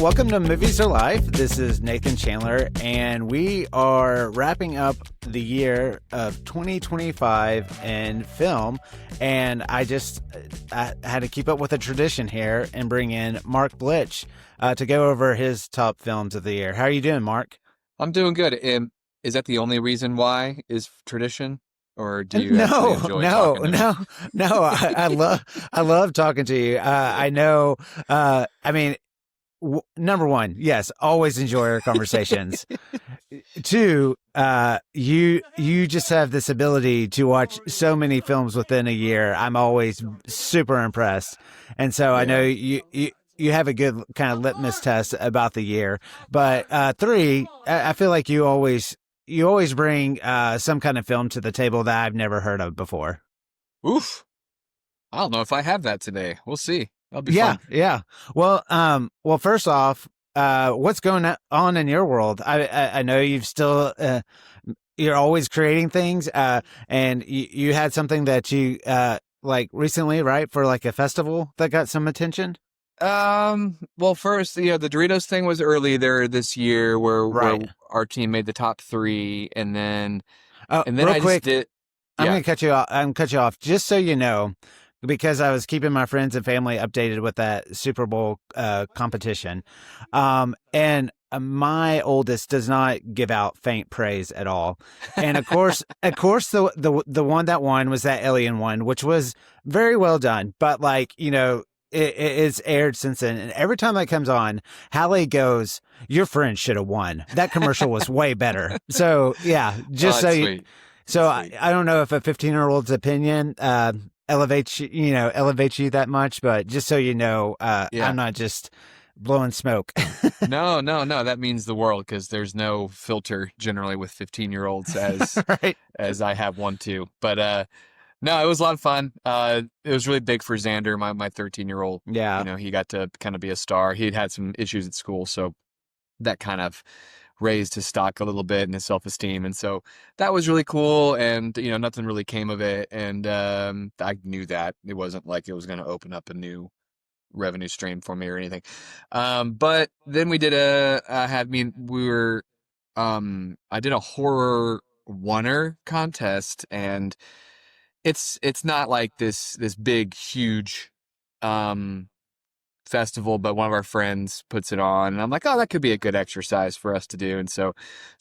welcome to Movies Are Life. This is Nathan Chandler, and we are wrapping up the year of 2025 in film. And I had to keep up with a tradition here and bring in Mark Blitch to go over his top films of the year. How are you doing, Mark? I'm doing good. Is that the only reason why is tradition? Or do you actually enjoy talking to me? No. I love talking to you. I know. Number one, yes, always enjoy our conversations. Two, you just have this ability to watch so many films within a year. I'm always super impressed, and so I know you have a good kind of litmus test about the year. But three, I feel like you always bring some kind of film to the table that I've never heard of before. Oof. I don't know if I have that today. We'll see. That'll be fun. Yeah. Well, first off, what's going on in your world? I know you've still, you're always creating things, and you had something that you, like recently, right? For like a festival that got some attention? Well, first, the Doritos thing was early there this year where our team made the top 3, and then real quick, I'm going to cut you off. Just so you know, because I was keeping my friends and family updated with that Super Bowl competition. And my oldest does not give out faint praise at all. And of course, the one that won was that Alien one, which was very well done. But it's aired since then. And every time that comes on, Hallie goes, "Your friend should have won. That commercial was way better." So yeah, just sweet. I don't know if a 15-year-old's opinion elevates you that much, but just so you know, I'm not just blowing smoke. No, that means the world, because there's no filter generally with 15-year-olds as right. as I have one too. But no, it was a lot of fun. It was really big for Xander, my 13-year-old. Yeah, He got to kind of be a star. He'd had some issues at school, so that kind of raised his stock a little bit and his self-esteem, and so that was really cool. And nothing really came of it, and I knew that it wasn't like it was going to open up a new revenue stream for me or anything. But then we did I did a horror oneer contest, and it's not like this big huge festival, but one of our friends puts it on, and I'm like, oh, that could be a good exercise for us to do. And so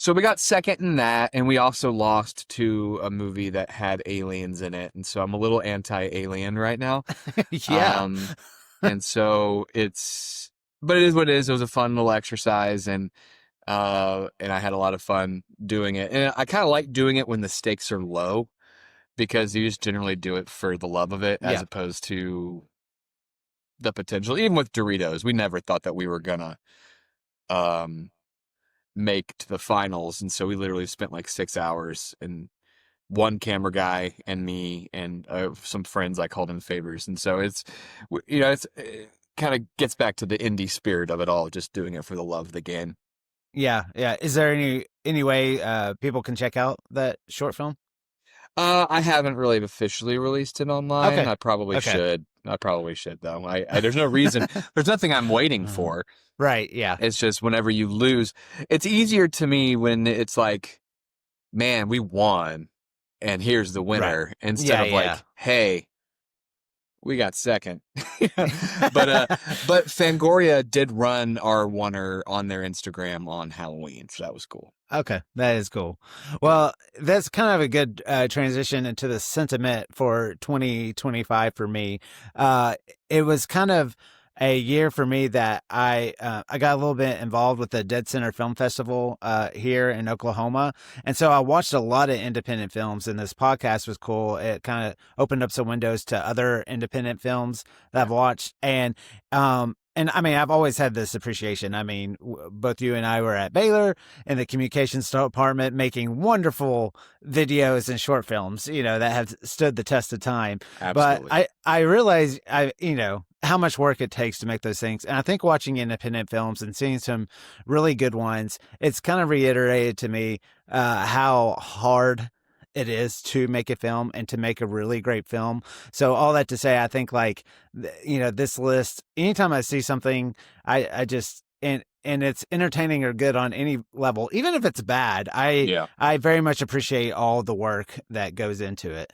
we got second in that, and we also lost to a movie that had aliens in it, and so I'm a little anti-alien right now. Yeah. And so but it is what it is. It was a fun little exercise, and I had a lot of fun doing it, and I kind of like doing it when the stakes are low, because you just generally do it for the love of it, as opposed to the potential. Even with Doritos, we never thought that we were gonna make to the finals, and so we literally spent like 6 hours, and one camera guy and me and some friends, I called in favors, and so it kind of gets back to the indie spirit of it all, just doing it for the love of the game. Yeah. Is there any way people can check out that short film? I haven't really officially released it online. Okay. I probably should. I probably should, though. There's no reason. There's nothing I'm waiting for. Right. Yeah. It's just whenever you lose, it's easier to me when it's like, man, we won, and here's the winner, instead of like, hey, we got second. But Fangoria did run our oneer on their Instagram on Halloween, so that was cool. Okay, that is cool. Well, that's kind of a good transition into the sentiment for 2025 for me. It was kind of a year for me that I got a little bit involved with the DeadCenter Film Festival here in Oklahoma. And so I watched a lot of independent films, and this podcast was cool. It kind of opened up some windows to other independent films that I've watched. And I mean, I've always had this appreciation. I mean, both you and I were at Baylor in the communications department making wonderful videos and short films, that have stood the test of time. Absolutely. But I realize, how much work it takes to make those things. And I think watching independent films and seeing some really good ones, it's kind of reiterated to me how hard it is to make a film and to make a really great film. So all that to say, I think this list, anytime I see something, I just, and it's entertaining or good on any level, even if it's bad. Yeah. I very much appreciate all the work that goes into it.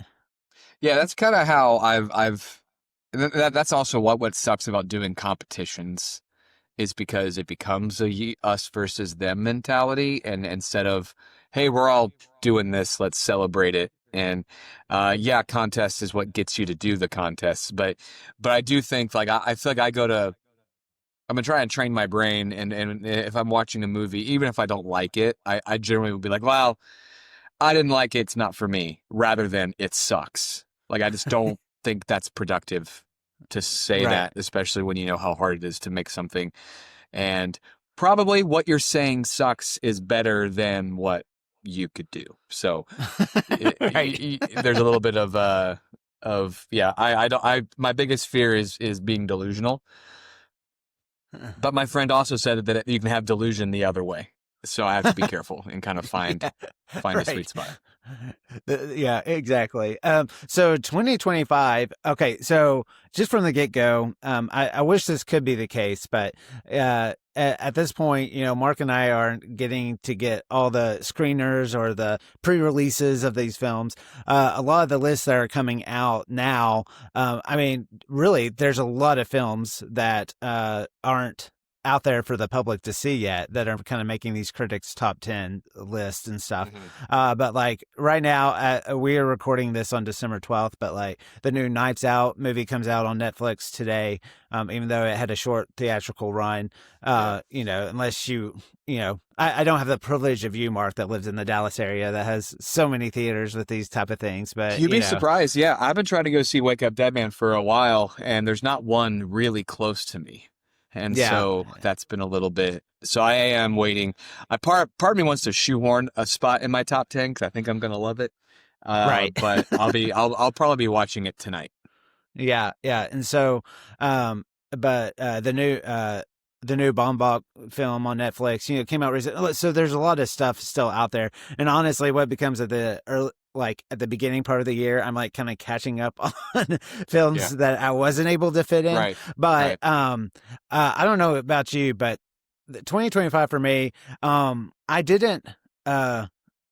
Yeah, that's kind of how I've that's also what sucks about doing competitions is because it becomes a us versus them mentality, and instead of, hey, we're all doing this, let's celebrate it. And yeah, contest is what gets you to do the contests, but I do think like I feel like I'm gonna try and train my brain, and if I'm watching a movie, even if I don't like it, I generally will be like, well, I didn't like it, it's not for me, rather than it sucks. Like I just don't think that's productive to say Right. that, especially when you know how hard it is to make something. And probably what you're saying sucks is better than what you could do. So Right. there's a little bit of yeah, I don't I my biggest fear is being delusional. But my friend also said that you can have delusion the other way. So I have to be careful and kind of Yeah, find a sweet right. spot. Yeah, exactly. So 2025. Okay, so just from the get go, I wish this could be the case, but at this point, Mark and I aren't getting to get all the screeners or the pre-releases of these films. A lot of the lists that are coming out now, I mean, really, there's a lot of films that aren't out there for the public to see yet that are kind of making these critics top 10 lists and stuff. Hmm. But like right now, we are recording this on December 12th, but like the new Knives Out movie comes out on Netflix today. Even though it had a short theatrical run, Yeah. unless I don't have the privilege of you, Mark, that lives in the Dallas area that has so many theaters with these type of things, but You'd be surprised. Yeah, I've been trying to go see Wake Up Dead Man for a while, and there's not one really close to me. And yeah, so that's been a little bit. So I am waiting. Part of me wants to shoehorn a spot in my top 10 because I think I'm gonna love it. right. But I'll probably be watching it tonight. Yeah, yeah. And so, but the new Baumbach film on Netflix, came out recently. So there's a lot of stuff still out there. And honestly, what becomes at the early, like at the beginning part of the year, I'm like kind of catching up on films Yeah. that I wasn't able to fit in. Right. But Right. I don't know about you, but 2025 for me, I didn't.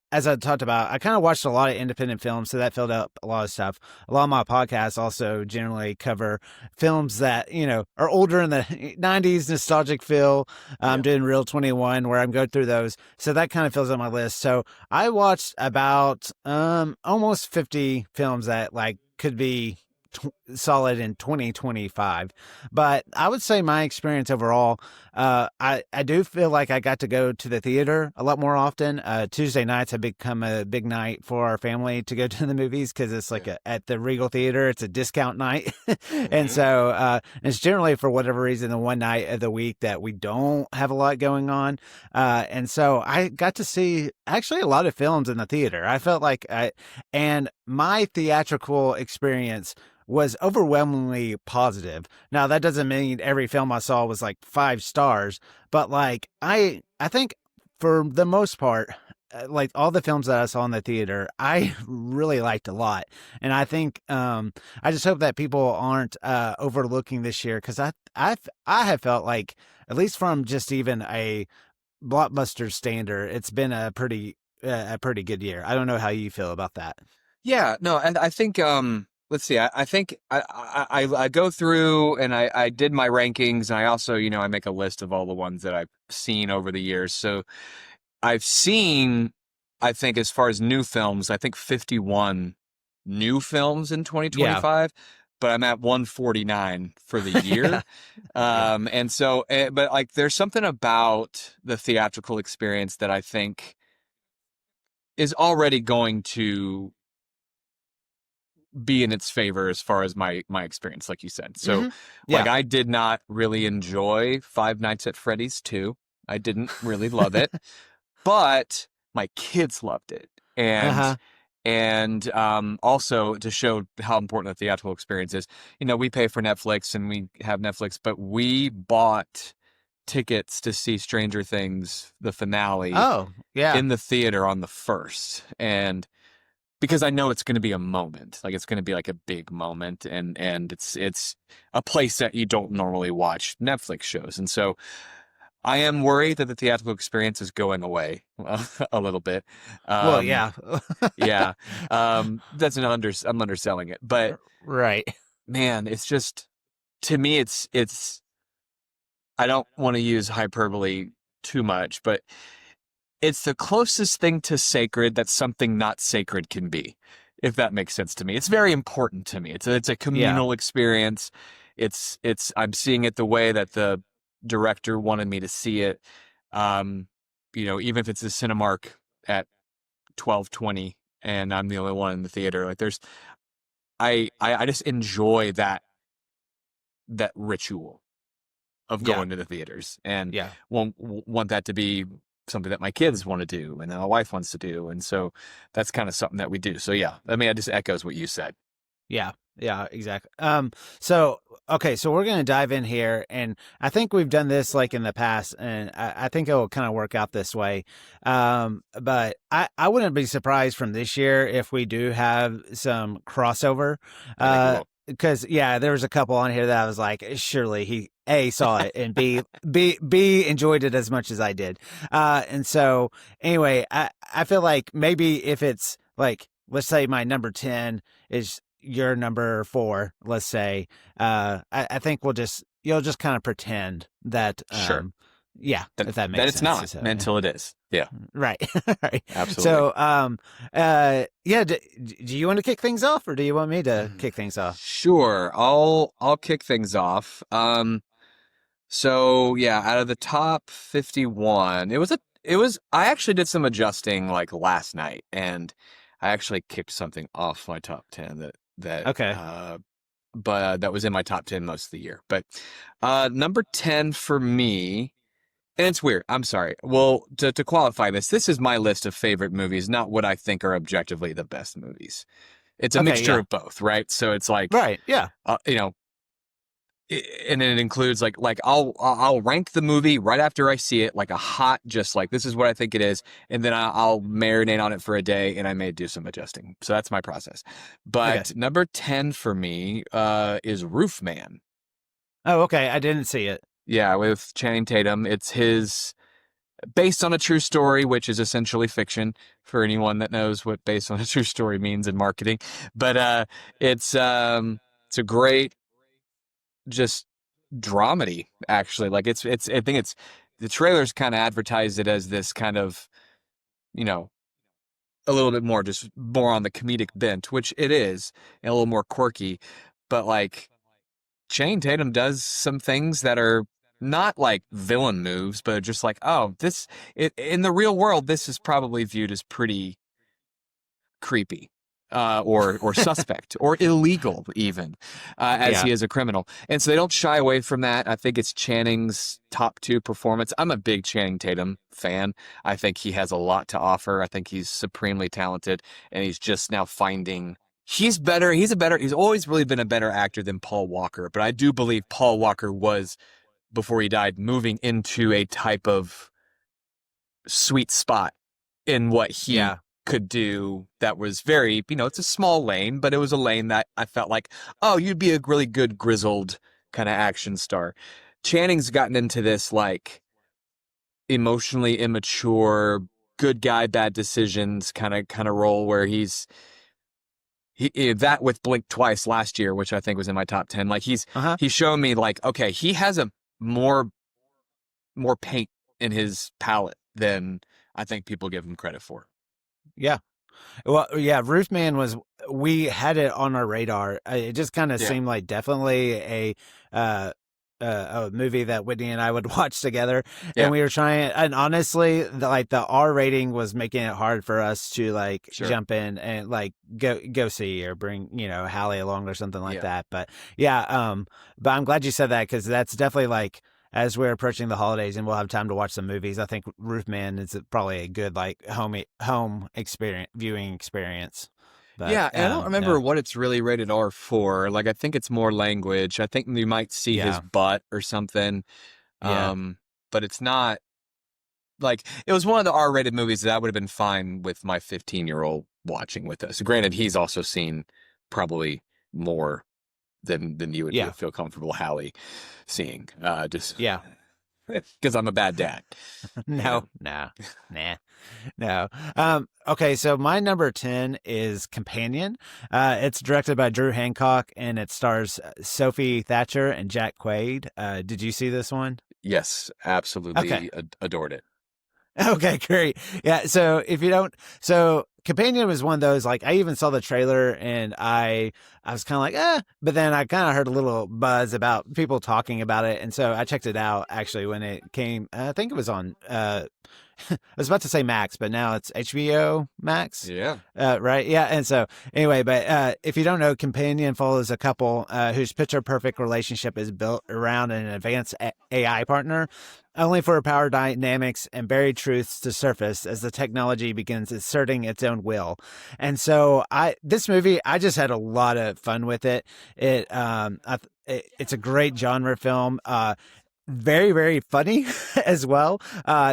As I talked about, I kind of watched a lot of independent films, so that filled up a lot of stuff. A lot of my podcasts also generally cover films that, are older in the 90s, nostalgic feel. I'm Yeah. doing Real 21 where I'm going through those. So that kind of fills up my list. So I watched about almost 50 films that like could be solid in 2025. But I would say my experience overall, I do feel like I got to go to the theater a lot more often. Tuesday nights have become a big night for our family to go to the movies because it's like Yeah. at the Regal Theater, it's a discount night. And Hmm. so it's generally for whatever reason the one night of the week that we don't have a lot going on. And so I got to see actually a lot of films in the theater. I felt like and my theatrical experience was overwhelmingly positive. Now that doesn't mean every film I saw was like 5 stars, but like I think for the most part, like all the films that I saw in the theater, I really liked a lot, and I think I just hope that people aren't overlooking this year because I have felt like at least from just even a blockbuster standard, it's been a pretty good year. I don't know how you feel about that. Yeah, no, and I think let's see, I think I go through and I did my rankings, and I also, I make a list of all the ones that I've seen over the years. So I've seen, I think as far as new films, I think 51 new films in Yeah, 2025, but I'm at 149 for the yeah, year. yeah. And so, but like there's something about the theatrical experience that I think is already going to be in its favor as far as my experience, like you said. So, Hmm. like Yeah. I did not really enjoy Five Nights at Freddy's 2. I didn't really love it, but my kids loved it. And Uh-huh. also to show how important the theatrical experience is, we pay for Netflix and we have Netflix, but we bought tickets to see Stranger Things, the finale, Oh, yeah. in the theater on the first. And because I know it's going to be a moment, like it's going to be like a big moment, and it's a place that you don't normally watch Netflix shows, and so I am worried that the theatrical experience is going away a little bit. Well, Um, yeah. yeah, that's I'm underselling it, but Right. man, it's just to me, it's. I don't want to use hyperbole too much, but it's the closest thing to sacred that something not sacred can be, if that makes sense to me. It's very important to me. It's a Yeah. communal experience. I'm seeing it the way that the director wanted me to see it. Um, even if it's a Cinemark at 12:20 and I'm the only one in the theater, like I just enjoy that ritual of Yeah. going to the theaters and Yeah. want that to be something that my kids want to do and that my wife wants to do. And so that's kind of something that we do. So yeah, I mean, it just echoes what you said. Yeah, yeah, exactly. So okay, so we're gonna dive in here, and I think we've done this like in the past, and I think it will kind of work out this way. But I wouldn't be surprised from this year if we do have some crossover. I think we will. Because yeah, there was a couple on here that I was like, surely he A saw it and B enjoyed it as much as I did. And so anyway, I feel like maybe if it's like, let's say my number 10 is your number 4, let's say, I think you'll just kind of pretend that, Sure. yeah, That if that that makes it's sense. not So, yeah. until it is. Yeah, Right. Right. absolutely. So, yeah, do you want to kick things off or do you want me to kick things off? Sure. I'll kick things off. So yeah, out of the top 51, I actually did some adjusting like last night and I actually kicked something off my top 10 Okay. but that was in my top 10 most of the year. But number 10 for me, and it's weird. I'm sorry. Well, to qualify this is my list of favorite movies, not what I think are objectively the best movies. It's a Okay. mixture Yeah. of both, right? So it's like, Right. Yeah. uh, you know, and it includes like I'll rank the movie right after I see it, like a hot, just like this is what I think it is, and then I'll marinate on it for a day, and I may do some adjusting. So that's my process. Okay. But number 10 for me is Roof Man. Oh, okay. I didn't see it. Yeah, with Channing Tatum. It's his based on a true story, which is essentially fiction for anyone that knows what based on a true story means in marketing. But it's a great just dramedy actually. Like it's I think it's the trailers kind of advertised it as this kind of, you know, a little bit more just more on the comedic bent, which it is, and a little more quirky, but like Channing Tatum does some things that are not like villain moves, but just like, oh, in the real world, this is probably viewed as pretty creepy, or suspect, or illegal even, as Yeah. he is a criminal. And so they don't shy away from that. I think it's Channing's top 2 performance. I'm a big Channing Tatum fan. I think he has a lot to offer. I think he's supremely talented, and he's just now finding. He's better. He's always really been a better actor than Paul Walker. But I do believe Paul Walker was, before he died, moving into a type of sweet spot in what he Yeah. could do that was very, it's a small lane, but it was a lane that I felt like, oh, you'd be a really good grizzled kind of action star. Channing's gotten into this like emotionally immature, good guy, bad decisions kind of role where that with Blink Twice last year, which I think was in my top 10. Like Uh huh. he's shown me like, okay, he has a more paint in his palette than I think people give him credit for. Yeah. Well, yeah, Roofman we had it on our radar. It just kind of Yeah, seemed like definitely uh, a movie that Whitney and I would watch together. And yeah, we were trying, and honestly, the R rating was making it hard for us to like sure. jump in and like go see or bring, Hallie along or something like Yeah. that. But yeah, but I'm glad you said that because that's definitely like, as we're approaching the holidays and we'll have time to watch some movies, I think Roofman is probably a good like home experience viewing experience. But Yeah, and I don't remember no, what it's really rated R for. Like I think it's more language. I think you might see his yeah, butt or something. yeah, Um, but it's not like it was one of the R-rated movies that I would have been fine with my 15-year-old watching with us. Granted, he's also seen probably more than you would yeah, feel comfortable Hallie seeing. Just yeah. because I'm a bad dad. You No, know? no, nah, no. Okay, so my number 10 is Companion. It's directed by Drew Hancock and it stars Sophie Thatcher and Jack Quaid. Did you see this one? Yes, Okay. absolutely adored it. Okay, great. Yeah, so if you don't, so Companion was one of those, like, I even saw the trailer and I was kind of like, but then I kind of heard a little buzz about people talking about it. And so I checked it out actually when it came. I think it was on, I was about to say Max, but now it's HBO Max. Yeah. Right. Yeah. And so anyway, but if you don't know, Companion follows a couple whose picture perfect relationship is built around an advanced AI partner, only for power dynamics and buried truths to surface as the technology begins asserting its own will. And so this movie, I just had a lot of fun with it. It's a great genre film. Very, very funny as well.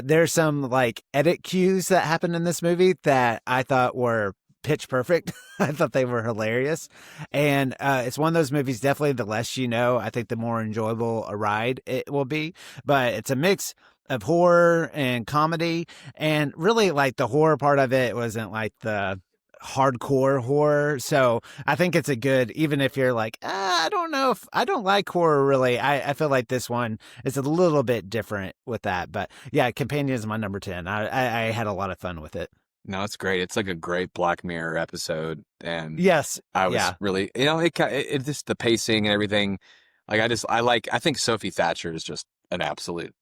There's some like edit cues that happen in this movie that I thought were pitch perfect. I thought they were hilarious. And it's one of those movies, definitely the less you know, I think the more enjoyable a ride it will be. But it's a mix of horror and comedy. And really, like, the horror part of it wasn't like the hardcore horror. So I think it's a good, even if you're like, I don't know if I don't like horror really. I feel like this one is a little bit different with that. But yeah, Companion is my number 10. I had a lot of fun with it. No, it's great. It's like a great Black Mirror episode, and Yes. I was Yeah. really, it just the pacing and everything. Like I think Sophie Thatcher is just an absolute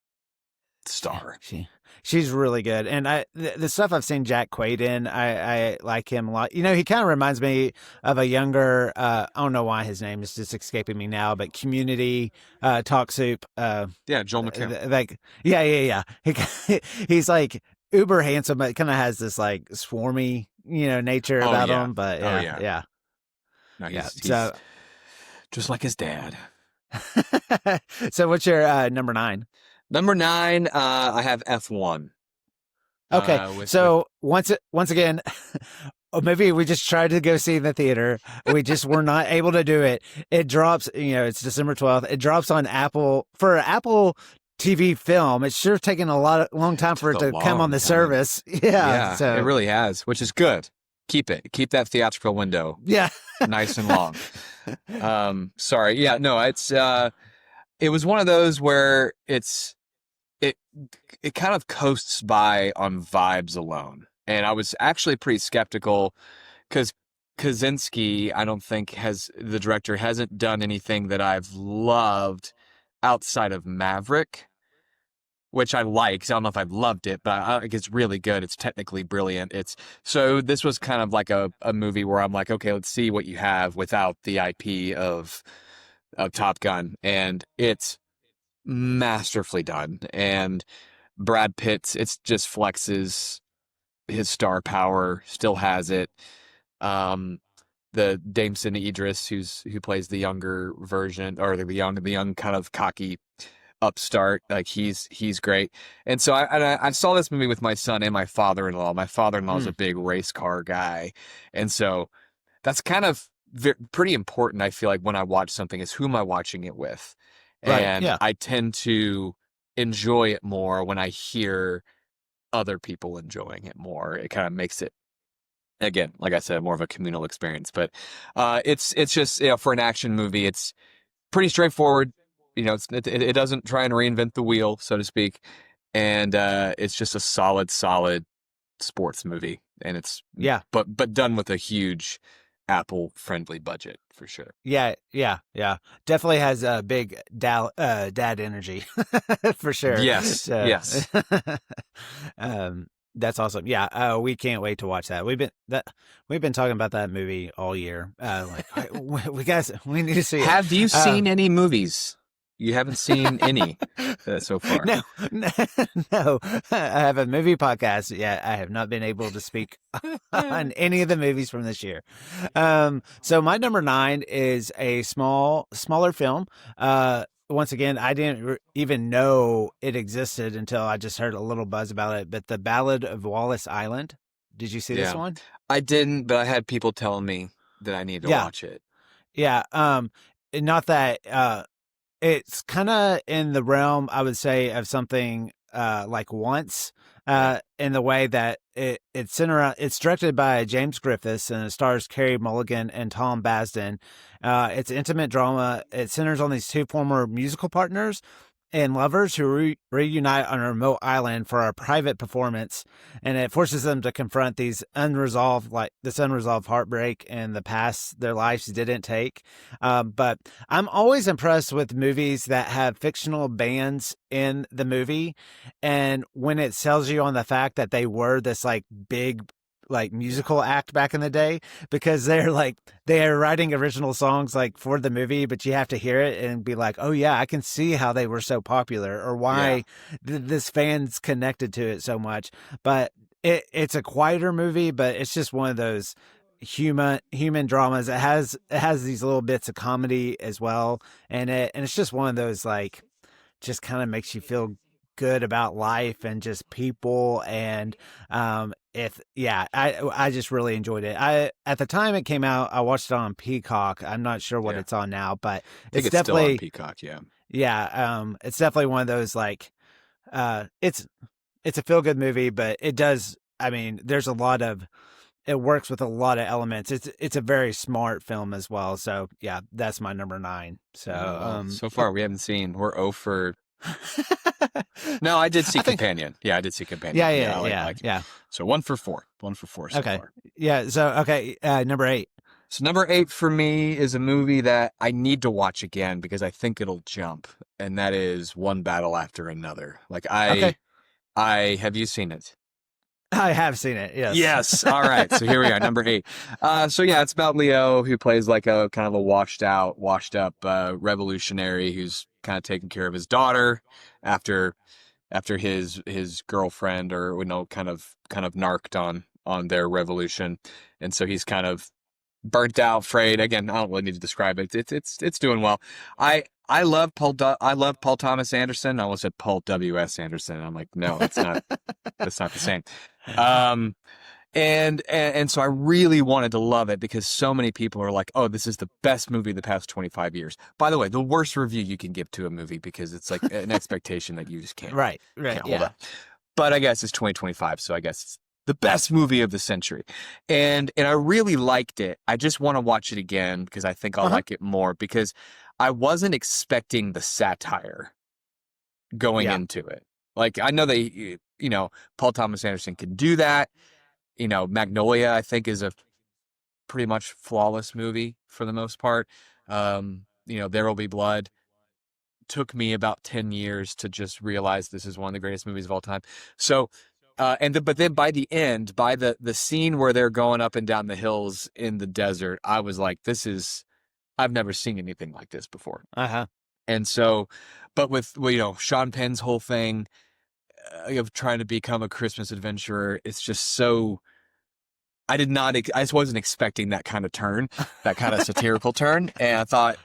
Yeah, star. she's really good, and the stuff I've seen Jack Quaid in, I like him a lot. You know, he kind of reminds me of a younger. I don't know why his name is just escaping me now, but Community, Talk Soup. Yeah, Joel McHale. Like, yeah. He's like uber handsome, but kind of has this like swarmy, nature Oh about yeah. him. But Oh yeah, yeah. yeah, No, yeah. he's just like his dad. So what's your number 9? Number 9, I have F1. Okay, With so once again, or maybe we just tried to go see in the theater. We just were not able to do it. It drops, it's December 12th. It drops on Apple for Apple TV film. It's sure taken long time for it a to come on long the time. service. Yeah, Yeah, it so really has, which is good. Keep it. Keep that theatrical window yeah, nice and long. Sorry. Yeah, no, it was one of those where it it kind of coasts by on vibes alone. And I was actually pretty skeptical because Kaczynski, I don't think the director hasn't done anything that I've loved outside of Maverick, which I like. I don't know if I've loved it, but it's really good. It's technically brilliant. So this was kind of like a movie where I'm like, okay, let's see what you have without the IP of Top Gun, and it's masterfully done. And Brad Pitt, it's just flexes his star power, still has it. Um, the Damson Idris, who plays the younger version, or the young kind of cocky upstart, like he's great. And so I saw this movie with my son and my father-in-law. My father-in-law is a Mm, big race car guy, and so that's kind of pretty important. I feel like when I watch something, is who am I watching it with, right, and yeah, I tend to enjoy it more when I hear other people enjoying it more. It kind of makes it, again, like I said, more of a communal experience. But it's just, for an action movie, it's pretty straightforward. It doesn't try and reinvent the wheel, so to speak, and it's just a solid sports movie, and it's yeah. but done with a huge Apple friendly budget for sure. Yeah. Definitely has a big dad energy for sure. Yes, So, yes. um, that's awesome. Yeah. We can't wait to watch that. We've been talking about that movie all year. We need to see it. Have you seen any movies? You haven't seen any so far. No, no. I have a movie podcast. Yeah, I have not been able to speak on any of the movies from this year. So my number 9 is a smaller film. Once again, I didn't even know it existed until I just heard a little buzz about it. But The Ballad of Wallace Island. Did you see this Yeah, one? I didn't, but I had people telling me that I need to Yeah, watch it. yeah. Not that. it's kind of in the realm, I would say, of something like Once, Yeah. in the way that it's directed by James Griffiths and it stars Carey Mulligan and Tom Basden. It's intimate drama. It centers on these two former musical partners and lovers who reunite on a remote island for a private performance, and it forces them to confront this unresolved heartbreak and the past their lives didn't take. But I'm always impressed with movies that have fictional bands in the movie, and when it sells you on the fact that they were this like big like Yeah. musical act back in the day, because they are writing original songs like for the movie, but you have to hear it and be like, oh yeah, I can see how they were so popular, or Yeah. why this fans connected to it so much. But it's a quieter movie, but it's just one of those human dramas. It has these little bits of comedy as well, and it's just one of those like just kind of makes you feel good about life and just people. And if yeah, I just really enjoyed it. I At the time it came out, I watched it on Peacock. I'm not sure what Yeah. it's on now, but I think it's it's still on definitely, Peacock. Yeah. it's definitely one of those like it's a feel good movie, but it does, I mean, there's a lot of, it works with a lot of elements. It's a very smart film as well. So yeah, that's my number 9. So Yeah. Well, so far we haven't seen. We're 0 for. No, I did see I think Companion. Yeah, I did see yeah, Companion. yeah, Yeah, yeah, like yeah. so 1 for 4. 1 for 4 so Okay. far. Yeah. So, okay. Number 8. So number 8 for me is a movie that I need to watch again because I think it'll jump, and that is One Battle After Another. Like Okay. I have you seen it? I have seen it. Yes. Yes. All right. So here we are, number 8. So yeah, it's about Leo who plays like a kind of a washed up revolutionary who's kind of taking care of his daughter after his girlfriend or kind of narked on their revolution, and so he's kind of burnt out, frayed. Again, I don't really need to describe it. It's doing well. I love Paul Thomas Anderson. I almost said Paul W.S. Anderson. I'm like, no, it's not. That's not the same. Um, and so I really wanted to love it because so many people are like, oh, this is the best movie of the past 25 years. By the way, the worst review you can give to a movie because it's like an expectation that you just Right. Right. can't hold Yeah. up. But I guess it's 2025, so I guess it's the best movie of the century. And I really liked it. I just want to watch it again because I think I'll Uh huh. like it more because I wasn't expecting the satire going Yeah. into it. Like I know Paul Thomas Anderson can do that. Magnolia, I think, is a pretty much flawless movie for the most part. There Will Be Blood took me about 10 years to just realize this is one of the greatest movies of all time. So, but then by the end, by the scene where they're going up and down the hills in the desert, I was like, I've never seen anything like this before. Uh huh. And so, but with, Sean Penn's whole thing of trying to become a Christmas adventurer, it's just so, I just wasn't expecting that kind of turn, that kind of satirical turn. And I thought,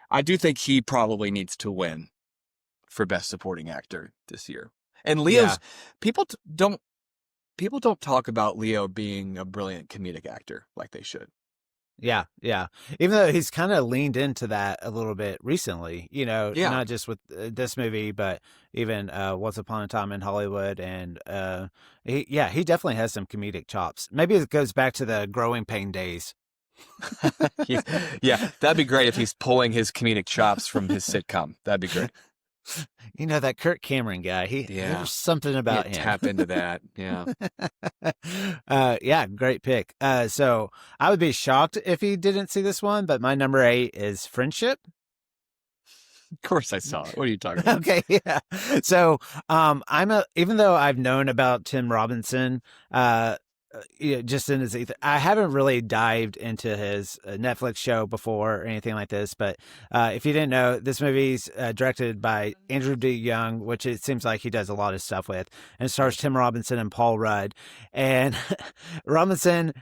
I do think he probably needs to win for Best Supporting Actor this year. And Yeah. Leo's, people don't talk about Leo being a brilliant comedic actor like they should. Yeah, yeah. Even though he's kind of leaned into that a little bit recently, Yeah. not just with this movie, but even Once Upon a Time in Hollywood, and he definitely has some comedic chops. Maybe it goes back to the Growing Pain days. He's, yeah, that'd be great if he's pulling his comedic chops from his sitcom. That'd be great. That Kirk Cameron guy. Yeah. There's something Yeah, about him. tap into that. Yeah. Yeah, great pick. So I would be shocked if he didn't see this one, but my number 8 is Friendship. Of course I saw it. What are you talking about? Okay, yeah. So, even though I've known about Tim Robinson, just in his I haven't really dived into his Netflix show before or anything like this. But if you didn't know, this movie's directed by Andrew D. Young, which it seems like he does a lot of stuff with, and it stars Tim Robinson and Paul Rudd. And Robinson,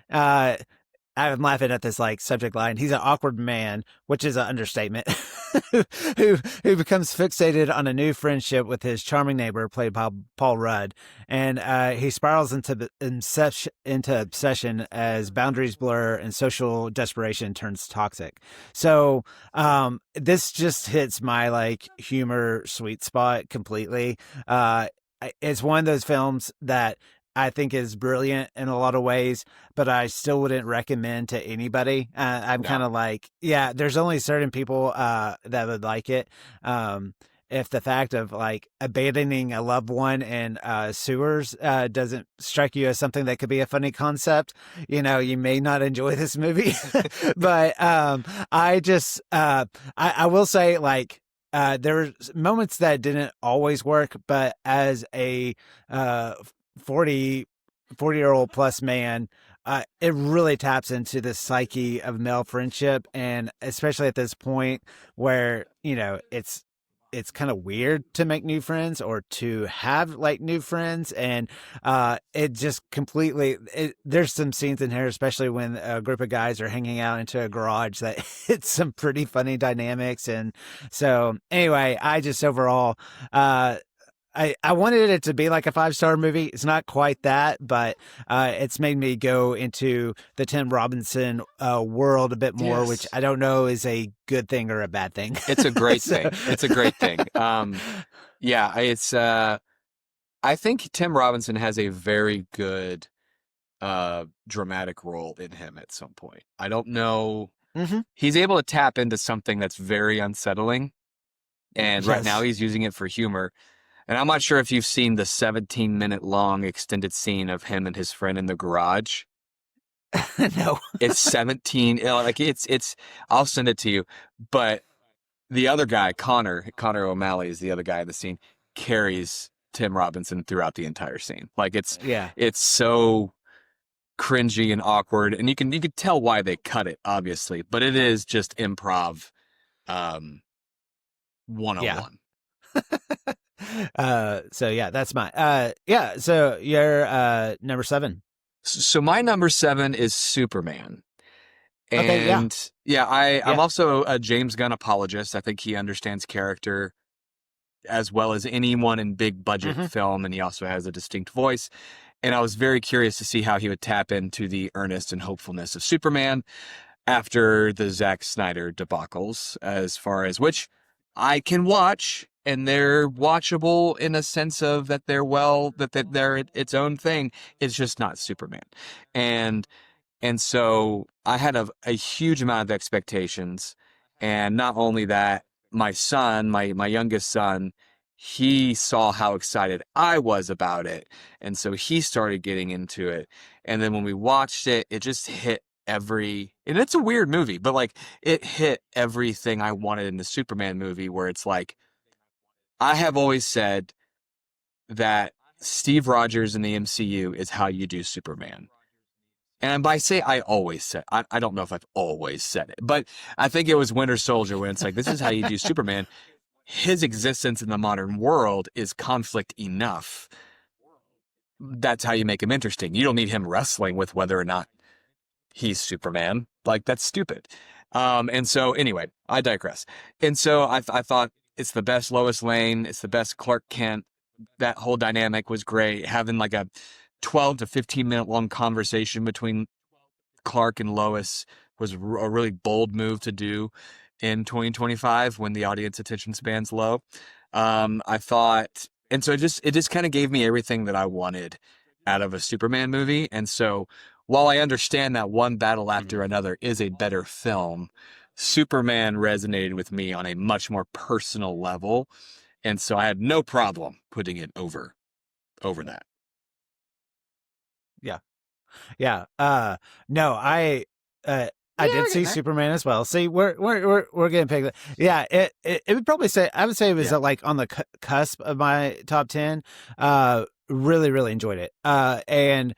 I'm laughing at this like subject line. He's an awkward man, which is an understatement, who becomes fixated on a new friendship with his charming neighbor, played by Paul Rudd, and he spirals into obsession as boundaries blur and social desperation turns toxic. So this just hits my like humor sweet spot completely. It's one of those films that I think is brilliant in a lot of ways, but I still wouldn't recommend to anybody. I'm No. kind of like, yeah, there's only certain people that would like it. If the fact of like abandoning a loved one in sewers doesn't strike you as something that could be a funny concept, you may not enjoy this movie. But I just, I will say, like, there were moments that didn't always work, but as a uh, 40-year-old plus man, it really taps into the psyche of male friendship, and especially at this point where it's kind of weird to make new friends or to have like new friends, and it just completely there's some scenes in here, especially when a group of guys are hanging out into a garage, that it's some pretty funny dynamics. And so anyway, I just overall I wanted it to be like a 5-star movie. It's not quite that, but it's made me go into the Tim Robinson world a bit more, which Yes. I don't know is a good thing or a bad thing. It's a great So, thing. It's a great thing. Yeah, it's I think Tim Robinson has a very good dramatic role in him at some point. I don't know. mhm. He's able to tap into something that's very unsettling, and right now Yes. he's using it for humor. And I'm not sure if you've seen the 17-minute long extended scene of him and his friend in the garage. No. It's 17, like it's I'll send it to you. But the other guy, Connor O'Malley is the other guy in the scene, carries Tim Robinson throughout the entire scene. Like Yeah. it's so cringy and awkward, and you can tell why they cut it, obviously, but it is just improv um Yeah. 101. So yeah, that's mine. Yeah. So you're number 7. So my number 7 is Superman. Okay. Yeah. And yeah, I'm Yeah. also a James Gunn apologist. I think he understands character as well as anyone in big budget Hmm. film, and he also has a distinct voice. And I was very curious to see how he would tap into the earnest and hopefulness of Superman after the Zack Snyder debacles, as far as which I can watch, and they're watchable in a sense of that they're its own thing. It's just not Superman. And and so I had a huge amount of expectations. And not only that, my son, my youngest son, he saw how excited I was about it. And so he started getting into it. And then when we watched it, it just hit and it's a weird movie, but like it hit everything I wanted in the Superman movie, where it's like, I have always said that Steve Rogers in the MCU is how you do Superman. And by say I always said, I don't know if I've always said it, but I think it was Winter Soldier when it's like, this is how you do Superman. His existence in the modern world is conflict enough. That's how you make him interesting. You don't need him wrestling with whether or not he's Superman. Like, that's stupid. And so anyway, I digress. And so I thought it's the best Lois Lane. It's the best Clark Kent. That whole dynamic was great. Having like a 12 to 15-minute long conversation between Clark and Lois was a really bold move to do in 2025 when the audience attention span's low. I thought, and so it just kind of gave me everything that I wanted out of a Superman movie. And so while I understand that one battle after another is a better film, Superman resonated with me on a much more personal level. And so I had no problem putting it over that. Yeah. Yeah. No, I Yeah, did we're see getting there. Superman as well. See, we're getting picked. Yeah, it would probably say, I would say it was Yeah. like on the cusp of my top 10. Really, really enjoyed it. And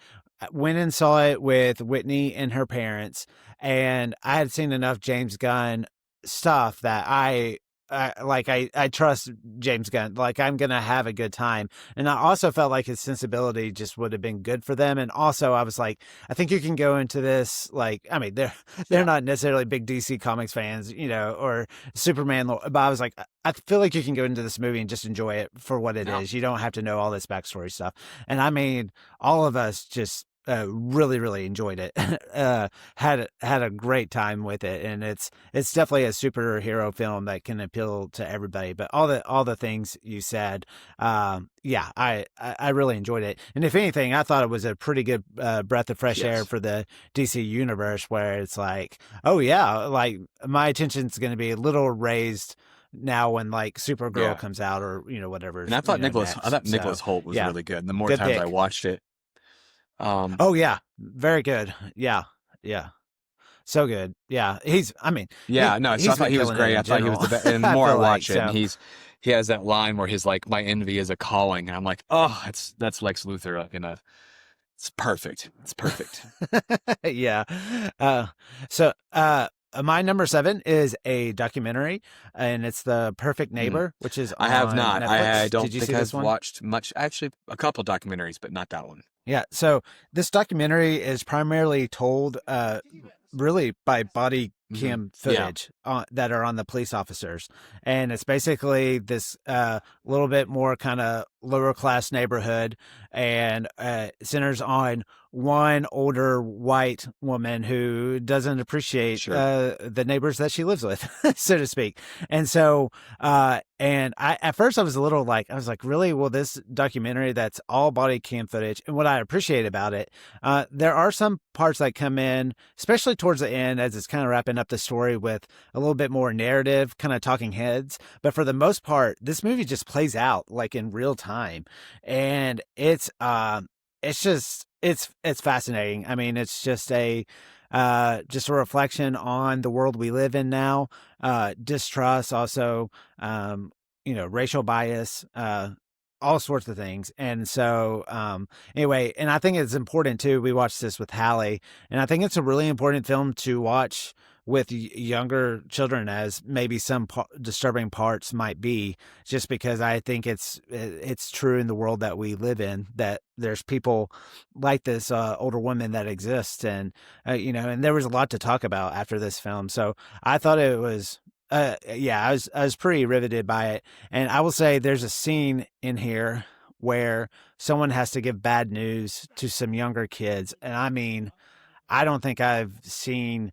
went and saw it with Whitney and her parents, and I had seen enough James Gunn stuff that I I trust James Gunn. Like I'm gonna have a good time, and I also felt like his sensibility just would have been good for them. And also, I was like, I think you can go into this like, I mean, they're Yeah. not necessarily big DC Comics fans, or Superman, but I was like, I feel like you can go into this movie and just enjoy it for what it Yeah. is. You don't have to know all this backstory stuff. And I mean, all of us just really really enjoyed it. Had a great time with it, and it's definitely a superhero film that can appeal to everybody. But all the things you said, yeah, I really enjoyed it. And if anything, I thought it was a pretty good breath of fresh air Yes. for the DC universe, where it's like, oh yeah, like my attention's going to be a little raised now when like Supergirl Yeah. comes out, or And whatever's I next. thought Nicholas So Holt was yeah, really good. And the more good times I pick. watched it, um, Oh yeah, very good. Yeah, yeah, so good. Yeah, I mean, yeah, no, so I he's thought been he was killing it great. I in thought he was general. the best. And the I more I feel like watch it, and so. he has that line where he's like, "My envy is a calling," and I'm like, "Oh, that's Lex Luthor in a. It's perfect. It's perfect." Yeah. Uh, my number 7 is a documentary, and it's The Perfect Mm. Neighbor, which is I have on not. I Netflix. don't Did you think see this I've one? watched much. Actually, a couple documentaries, but not that one. Yeah. So this documentary is primarily told, really by body cam Yeah, footage that are on the police officers, and it's basically this little bit more kind of lower class neighborhood, and centers on one older white woman who doesn't appreciate sure. the neighbors that she lives with, so to speak. And so and I at first I was a little like, I was like, really? Well, this documentary that's all body cam footage, and what I appreciate about it, there are some parts that come in, especially towards the end, as it's kind of wrapping up the story with a little bit more narrative, kind of talking heads. But for the most part, this movie just plays out like in real time, and it's just it's fascinating. I mean, it's just a reflection on the world we live in now. Distrust, also, racial bias, all sorts of things. And so, anyway, and I think it's important too. We watched this with Hallie, and I think it's a really important film to watch with younger children, as maybe some disturbing parts might be, just because I think it's true in the world that we live in, that there's people like this older women that exist. And and there was a lot to talk about after this film. So I thought it was yeah, I was pretty riveted by it. And I will say there's a scene in here where someone has to give bad news to some younger kids, and I mean, I don't think I've seen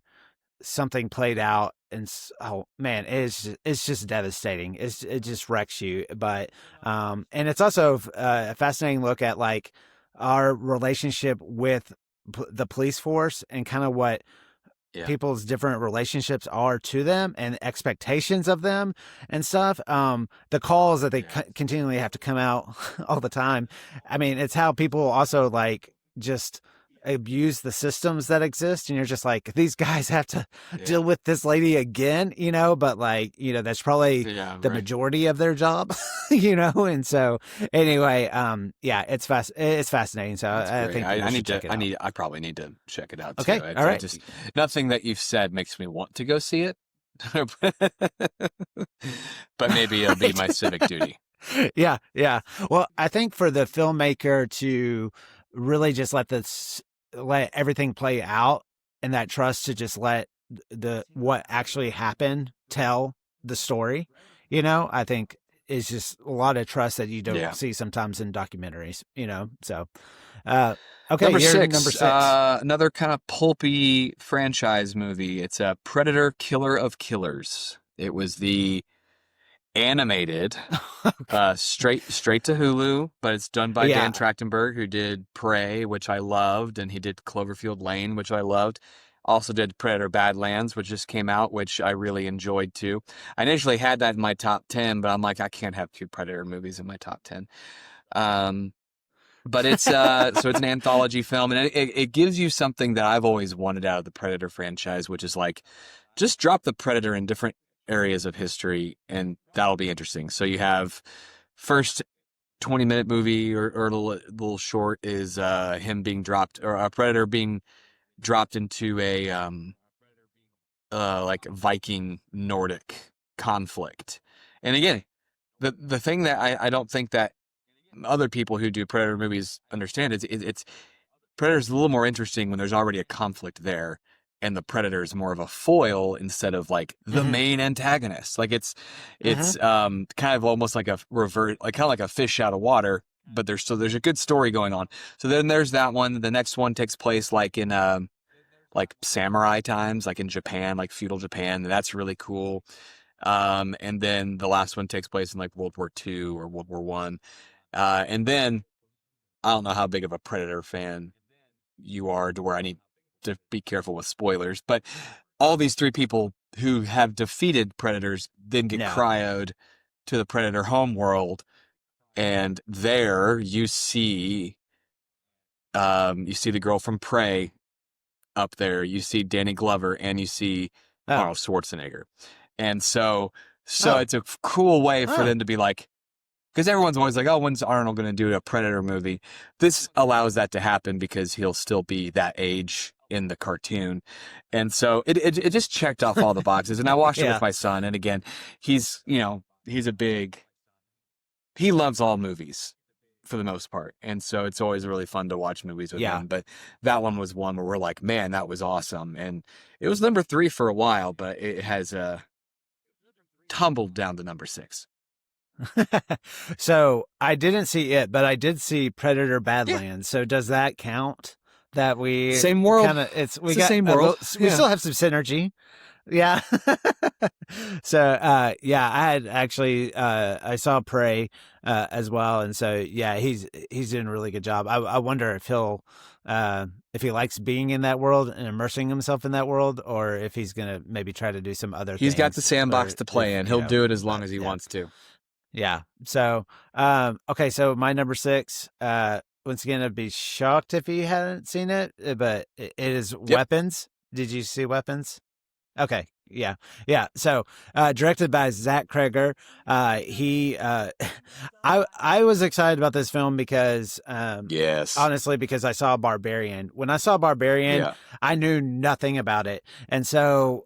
something played out. And oh man, it's just devastating. It just wrecks you. But and it's also a fascinating look at like our relationship with the police force, and kind of what Yeah, people's different relationships are to them and expectations of them and stuff. The calls that they yeah, continually have to come out all the time. I mean, it's how people also like just abuse the systems that exist, and you're just like, these guys have to deal yeah, with this lady again, but like, that's probably yeah. the Right. majority of their job. And so anyway, yeah, it's fascinating. So That's I great. think people I should need to. check it out. I probably need to check it out too. Okay, all I right. just nothing that you've said makes me want to go see it, but maybe it'll be my civic duty. Yeah, yeah. Well, I think for the filmmaker to really just let everything play out, and that trust to just let the what actually happened tell the story, I think is just a lot of trust that you don't Yeah. see sometimes in documentaries. So uh okay, Number you're number six, 6. another kind of pulpy franchise movie. It's a Predator Killer of Killers. It was the animated, straight to Hulu, but it's done by Dan Yeah. Trachtenberg, who did Prey, which I loved, and he did Cloverfield Lane, which I loved. Also did Predator Badlands, which just came out, which I really enjoyed too. I initially had that in my top 10, but I'm like, I can't have two Predator movies in my top 10. Um, but it's so it's an anthology film, and it gives you something that I've always wanted out of the Predator franchise, which is like just drop the Predator in different areas of history, and that'll be interesting. So you have first 20-minute movie or little short is him being dropped, or a Predator being dropped into a like Viking Nordic conflict. And again, the thing that I don't think that other people who do Predator movies understand is it's Predator's a little more interesting when there's already a conflict there, and the Predator is more of a foil instead of like the Hmm. main antagonist. Like Hmm. it's kind of almost like a revert, like kind of like a fish out of water, but there's a good story going on. So then there's that one. The next one takes place like in like samurai times, like in Japan, like feudal Japan, and that's really cool. And then the last one takes place in like World War II or World War One. And then I don't know how big of a Predator fan you are to where I need to be careful with spoilers, but all these three people who have defeated predators then get No. cryoed to the predator homeworld, and there you see the girl from Prey up there, you see Danny Glover, and you see Oh. Arnold Schwarzenegger. And so Oh. it's a cool way for Oh. them to be like, because everyone's always like, oh, when's Arnold going to do a Predator movie? This allows that to happen because he'll still be that age in the cartoon. And so it just checked off all the boxes. And I watched it with Yeah. my son. And again, he's a big, he loves all movies for the most part. And so it's always really fun to watch movies with Yeah. him. But that one was one where we're like, man, that was awesome. And it was number 3 for a while, but it has tumbled down to number 6. So I didn't see it, but I did see Predator Yeah. Badlands. So does that count? That we Same world. kind of we It's the got same a world. we Yeah. still have some synergy. Yeah. So yeah, I had actually I saw Prey as well, and so yeah, he's doing a really good job. I wonder if he likes being in that world and immersing himself in that world, or if he's gonna maybe try to do some other He's got the things, or sandbox to play if in. He'll do it as long but as he yeah. wants to. Yeah. So, okay. So my number 6, once again, I'd be shocked if you hadn't seen it, but it is Yep. Weapons. Did you see Weapons? Okay. Yeah. Yeah. So, directed by Zach Kreger. He, I was excited about this film because, Yes. honestly, because I saw Barbarian. When I saw Barbarian, Yeah. I knew nothing about it. And so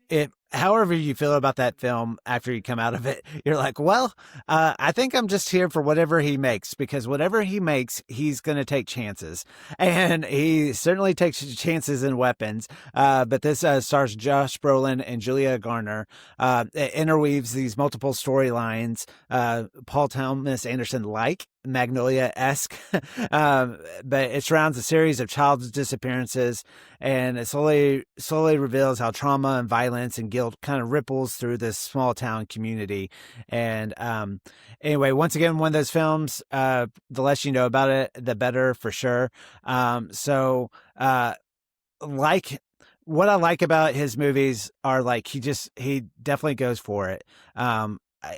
however you feel about that film after you come out of it, you're like, well, I think I'm just here for whatever he makes, because whatever he makes, he's going to take chances. And he certainly takes chances in Weapons. But this stars Josh Brolin and Julia Garner. It interweaves these multiple storylines, Paul Thomas Anderson like Magnolia-esque, but it surrounds a series of child disappearances, and it slowly reveals how trauma and violence and guilt kind of ripples through this small town community. And anyway, once again, one of those films, the less you know about it, the better, for sure. So like what I like about his movies are like he definitely goes for it.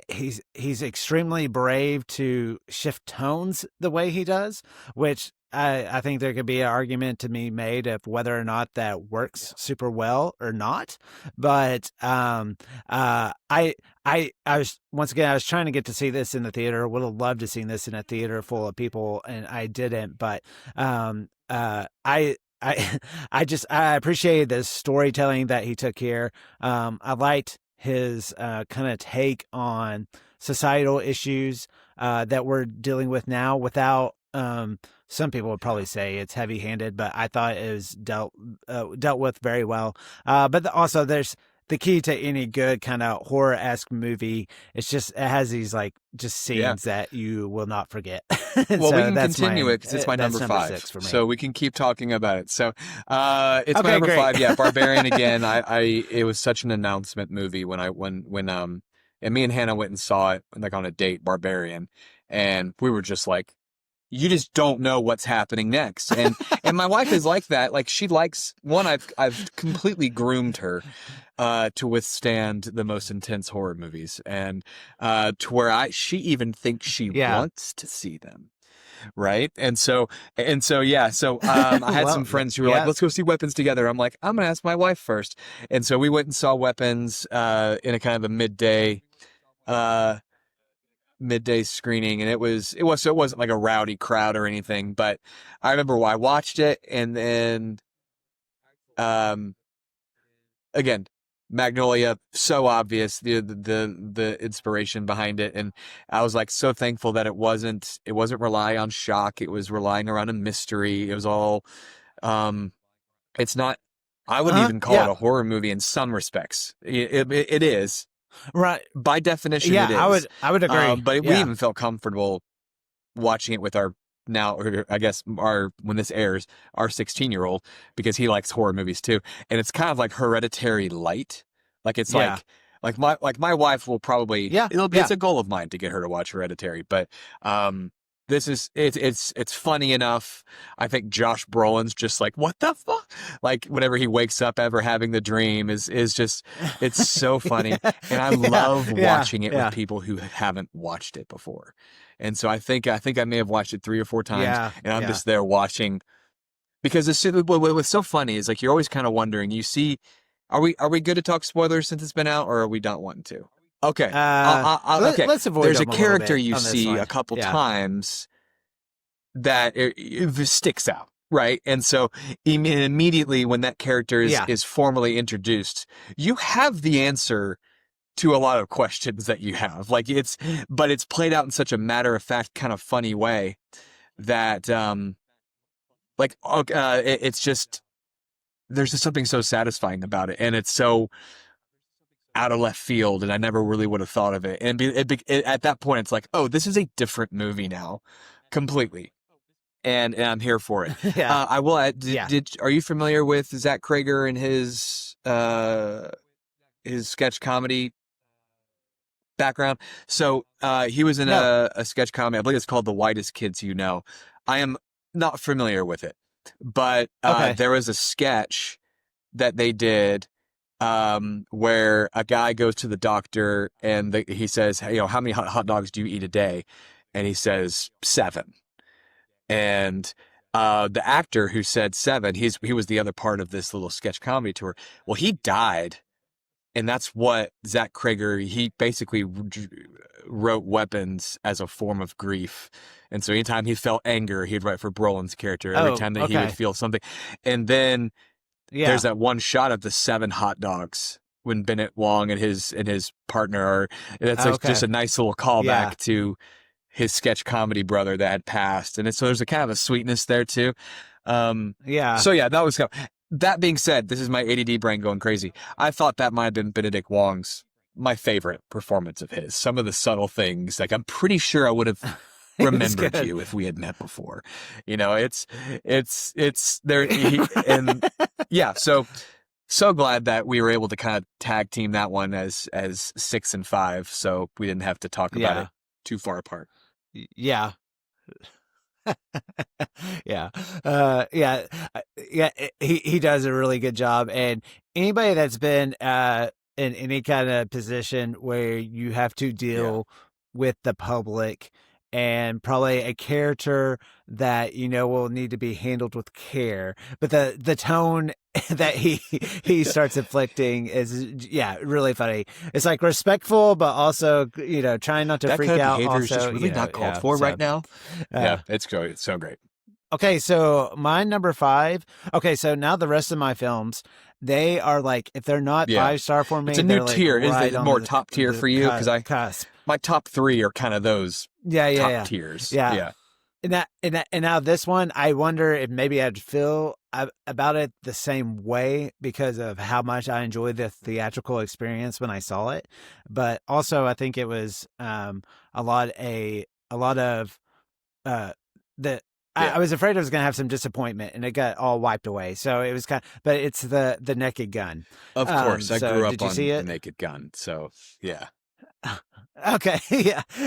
He's extremely brave to shift tones the way he does, which I think there could be an argument to be made of whether or not that works super well or not. But I was, once again, I was trying to get to see this in the theater. Would have loved to seen this in a theater full of people, and I didn't. But I I appreciated the storytelling that he took here. I liked his kind of take on societal issues that we're dealing with now without some people would probably say it's heavy-handed, but I thought it was dealt with very well. But also there's the key to any good kind of horror-esque movie. It's just it has these like just Yeah. scenes that you will not forget. Well, we So can continue it because it's my that's number number 5, 6 for me. so we can keep talking about it. So, it's my Okay, number great. 5. Yeah, Barbarian again. It was such an announcement movie and me and Hannah went and saw it like on a date, Barbarian, and we were just like, you just don't know what's happening next. And my wife is like that. Like she likes one. I've completely groomed her to withstand the most intense horror movies, and to where she even thinks she Yeah. wants to see them. Right. Yeah. So I had some Well, friends who were like, yeah. let's go see Weapons together. I'm like, I'm gonna ask my wife first. And so we went and saw Weapons in a kind of a midday screening, and it wasn't like a rowdy crowd or anything, but I remember I watched it, and then again, Magnolia, so obvious, the inspiration behind it. And I was like so thankful that it wasn't relying on shock. It was relying around a mystery. It was all um it's not, I wouldn't Uh-huh. even call it Yeah. a horror movie in some respects. It is. Right. By definition, Yeah, it is. I would agree. But we Yeah. even felt comfortable watching it with our now, or I guess our when this airs, our 16-year-old, because he likes horror movies too, and it's kind of like Hereditary light. Like it's Yeah. like my wife will probably Yeah. it's Yeah. a goal of mine to get her to watch Hereditary, but this is it's funny enough. I think Josh Brolin's just like, what the fuck? Like whenever he wakes up ever having the dream is just, it's so funny. Yeah. And I Yeah. love Yeah. watching it with Yeah. people who haven't watched it before. And so I think I may have watched it 3 or 4 times, Yeah. and I'm Yeah. just there watching, because what's so funny is like you're always kind of wondering. You see, are we good to talk spoilers since it's been out, or are we not wanting to? Okay, okay. Let's avoid There's a them a little character bit you on this see a one. couple Yeah. times that it sticks out, right? And so immediately when that character Yeah. is formally introduced, you have the answer to a lot of questions that you have. But it's played out in such a matter of fact, kind of funny way that, it's just, there's just something so satisfying about it. And it's so out of left field, and I never really would have thought of it. And at that point, it's like, oh, this is a different movie now, completely. And I'm here for it. Yeah. I will add, Yeah. are you familiar with Zach Krager and his sketch comedy background? So he was in No. a sketch comedy. I believe it's called The Whitest Kids You Know. I am not familiar with it, but Okay. there was a sketch that they did where a guy goes to the doctor and he says, hey, how many hot dogs do you eat a day? And he says 7. And the actor who said 7, he was the other part of this little sketch comedy tour. Well, he died. And that's what Zach Krager, he basically wrote Weapons as a form of grief. And so anytime he felt anger, he'd write for Brolin's character. Every Oh, time that he would okay. feel something. And then Yeah. there's that one shot of the 7 hot dogs when Bennett Wong and his partner are, that's like Okay. just a nice little callback Yeah. to his sketch comedy brother that had passed. And so there's a kind of a sweetness there too. Yeah. So yeah, that was that being said, this is my ADD brain going crazy. I thought that might have been Benedict Wong's, my favorite performance of his. Some of the subtle things, like I'm pretty sure I would have remembered good. you if we had met before. It's there. And yeah, so glad that we were able to kind of tag team that one as 6 and 5, so we didn't have to talk about Yeah. it too far apart. Yeah. Yeah. Yeah. Yeah. He does a really good job. And anybody that's been in any kind of position where you have to deal with the public and probably a character that will need to be handled with care, but the tone that he starts inflicting is really funny. It's like respectful, but also trying not to That freak kind of out. behavior is Also, just really not called yeah, for so, right now. uh, It's so great. Okay, so my number 5. Okay, so now the rest of my films, they are like, if they're not Yeah. 5-star for me, It's a they're new like tier. Is right it on more the- top tier the for you? Because cusp. my top 3 are kind of those Yeah, top tiers. Yeah. Yeah. And now this one, I wonder if maybe I'd feel about it the same way because of how much I enjoyed the theatrical experience when I saw it. But also, I think it was a lot of the. I was afraid I was going to have some disappointment, and it got all wiped away. So it was but it's the Naked Gun. Of course, I so grew did up you on see The it? Naked Gun, so yeah. Okay.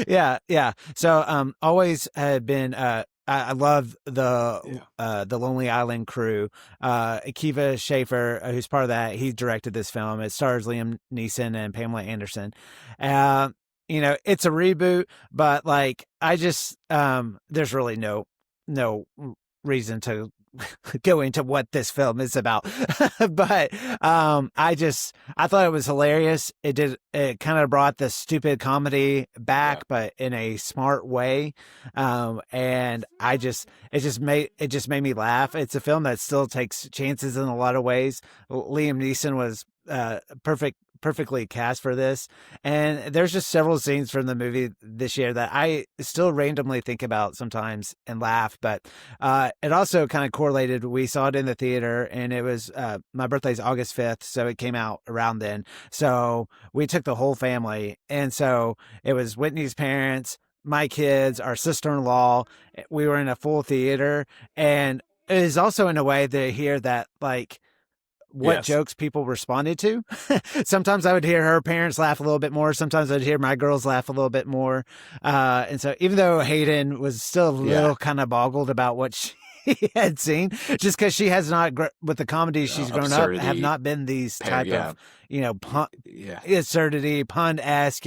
Yeah. So, always had been, I love the Lonely Island crew. Akiva Schaffer, who's part of that, he directed this film. It stars Liam Neeson and Pamela Anderson. It's a reboot, but like, I just, there's really no reason to go into what this film is about. But I thought it was hilarious. It kind of brought the stupid comedy back, but in a smart way. And it just made me laugh. It's a film that still takes chances in a lot of ways. Liam Neeson was perfectly cast for this. And there's just several scenes from the movie this year that I still randomly think about sometimes and laugh. But it also kind of correlated. We saw it in the theater, and it was my birthday's August 5th, so it came out around then. So we took the whole family, and so it was Whitney's parents, my kids, our sister-in-law. We were in a full theater, and it is also in a way to hear that, like, what Yes. jokes people responded to. Sometimes I would hear her parents laugh a little bit more. Sometimes I'd hear my girls laugh a little bit more. And so even though Hayden was still a Yeah. little kind of boggled about what she had seen, just because she has not, with the comedies she's grown up, have Absurdity. not been these type Yeah. of, pun, Yeah. absurdity, pun-esque,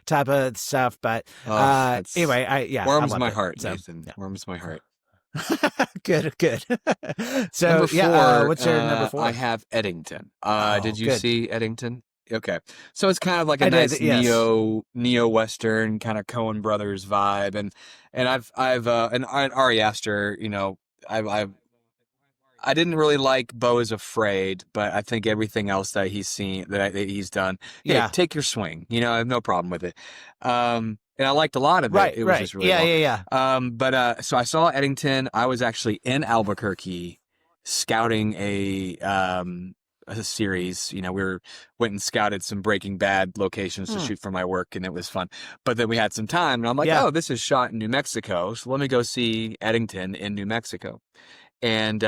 type of stuff. But That's anyway, I warms loved my it. heart, So, Nathan. yeah. Warms my heart. Good, good. So, Number four, what's your number I 4? have Eddington. Oh, Did you good. see Eddington? Okay. So it's kind of like a I did, nice yes. neo Western kind of Coen Brothers vibe, and and Ari Aster, I've I didn't really like Beau is Afraid, but I think everything else that that he's done, hey, Yeah. take your swing. I have no problem with it. And I liked a lot of it. Right, It was right. just really Yeah, long. yeah, yeah. But so I saw Eddington. I was actually in Albuquerque scouting a series. Went and scouted some Breaking Bad locations to Hmm. shoot for my work, and it was fun. But then we had some time, and I'm like, Yeah. oh, this is shot in New Mexico, so let me go see Eddington in New Mexico. And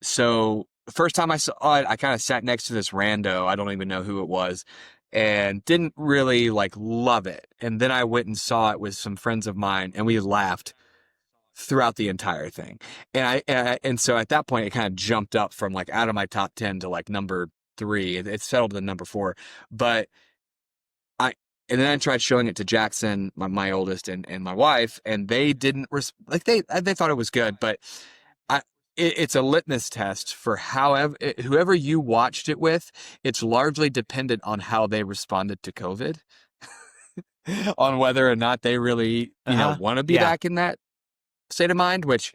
so the first time I saw it, I kind of sat next to this rando. I don't even know who it was, and didn't really like love it. And then I went and saw it with some friends of mine, and we laughed throughout the entire thing. And so at that point, it kind of jumped up from like out of my top 10 to like number 3. It settled in number 4, but I. And then I tried showing it to Jackson, my oldest, and my wife, and they didn't like they thought it was good, but I it's a litmus test for whoever you watched it with. It's largely dependent on how they responded to COVID, on whether or not they really, Uh-huh. want to be Yeah. back in that state of mind, but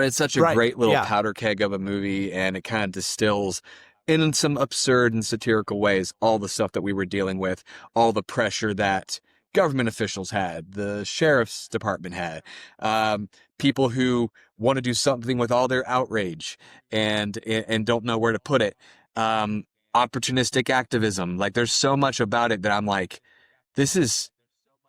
it's such a Right. great little Yeah. powder keg of a movie, and it kind of distills in some absurd and satirical ways all the stuff that we were dealing with, all the pressure that government officials had, the sheriff's department had, people who want to do something with all their outrage and don't know where to put it, opportunistic activism. Like, there's so much about it that I'm like, this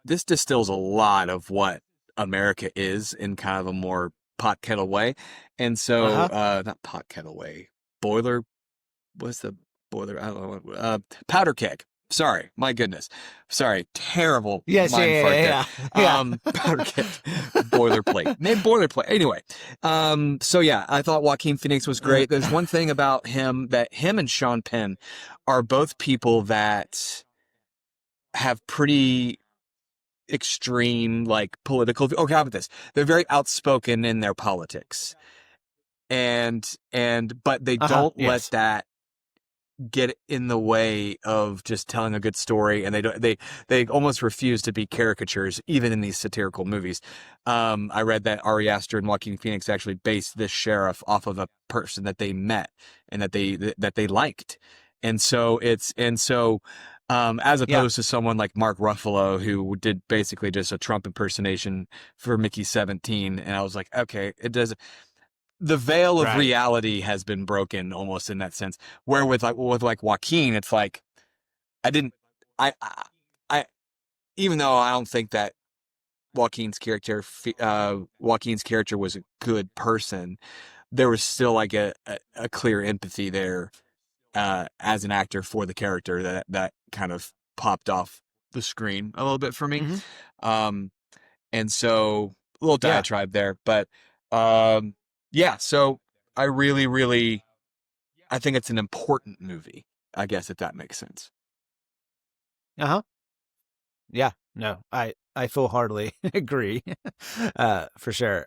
distills a lot of what America is in kind of a more pot kettle way. And so, Uh-huh. not pot kettle way, boiler, what's the boiler? I don't know. Powder keg. Sorry, my goodness. Sorry, terrible Yes, yeah, mind yeah, fart there. yeah. Yeah. Powder keg, boilerplate, maybe boilerplate. Anyway, so yeah, I thought Joaquin Phoenix was great. There's one thing about him that him and Sean Penn are both people that have pretty extreme, like, political. Okay, how about this? They're very outspoken in their politics, but they Uh-huh. don't let Yes. that get in the way of just telling a good story, and they almost refuse to be caricatures even in these satirical movies. I read that Ari Aster and Joaquin Phoenix actually based this sheriff off of a person that they met and that they liked, as Yeah. opposed to someone like Mark Ruffalo, who did basically just a Trump impersonation for Mickey 17, and I was like, okay, it does. The veil of Right. reality has been broken almost in that sense. Where with Joaquin, it's like I didn't, I even though I don't think that Joaquin's character was a good person, there was still like a clear empathy there as an actor for the character that kind of popped off the screen a little bit for me. Mm-hmm. Um, and so a little Yeah. diatribe there, but yeah. So I really, really, I think it's an important movie. I guess if that makes sense. Uh-huh. Yeah. No, I full heartedly agree. For sure.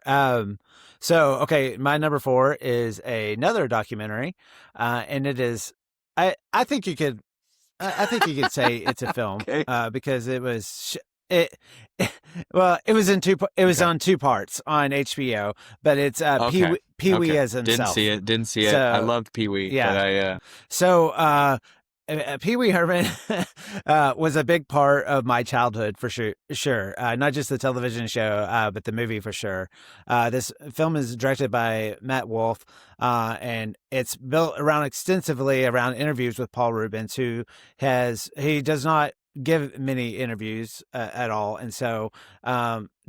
So okay, my number 4 is another documentary. And it is, I think you could say it's a film, Okay. because it was it, well, it was in it was Okay. on two parts on HBO, but it's Okay. Pee Wee Okay. as Didn't see himself. it. Didn't see it. I So loved Pee Wee, but yeah, I so Pee Wee Herman was a big part of my childhood for sure. Sure, not just the television show, but the movie for sure. This film is directed by Matt Wolf, and it's built around extensively around interviews with Paul Rubens, who he does not give many interviews at all, and so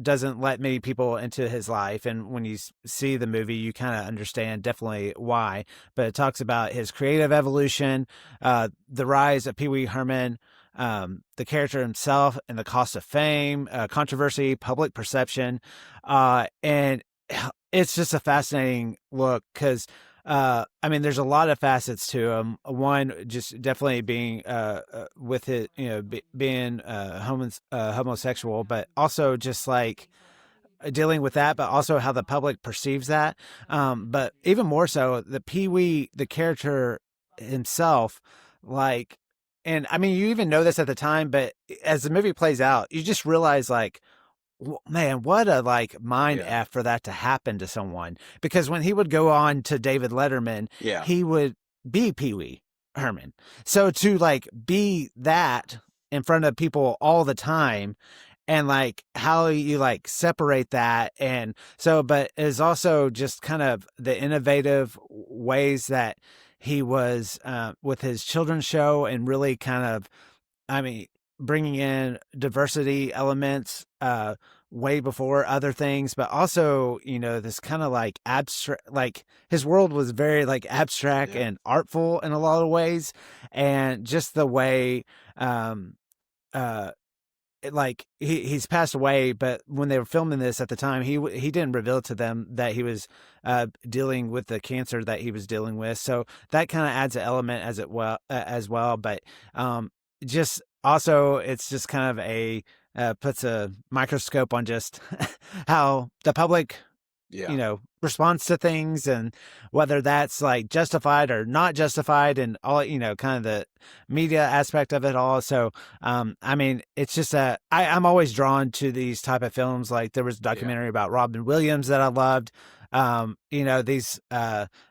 doesn't let many people into his life. And when you see the movie, you kind of understand definitely why. But it talks about his creative evolution, the rise of Pee Wee Herman, the character himself, and the cost of fame, controversy, public perception, and it's just a fascinating look because I mean, there's a lot of facets to him. One, just definitely being with it, being homosexual, but also just like dealing with that, but also how the public perceives that. But even more so, the Pee Wee, the character himself, like, and I mean, you even know this at the time, but as the movie plays out, you just realize like, man, what a like mind yeah. f for that to happen to someone. Because when he would go on to David Letterman, Yeah. he would be Pee Wee Herman. So to like be that in front of people all the time, and like how you like separate that, and so, but is also just kind of the innovative ways that he was with his children's show, and really kind of, I mean, bringing in diversity elements way before other things, but also, this kind of like abstract, like his world was very like abstract Yeah. and artful in a lot of ways. And just the way, um, uh, like he's passed away, but when they were filming this at the time, he didn't reveal to them that he was dealing with the cancer that he was dealing with. So that kind of adds an element as well. But just also, it's just kind of a puts a microscope on just how the public, Yeah. responds to things, and whether that's like justified or not justified, and all, kind of the media aspect of it all. So I mean, it's just I'm always drawn to these type of films. Like there was a Yeah. documentary about Robin Williams that I loved. These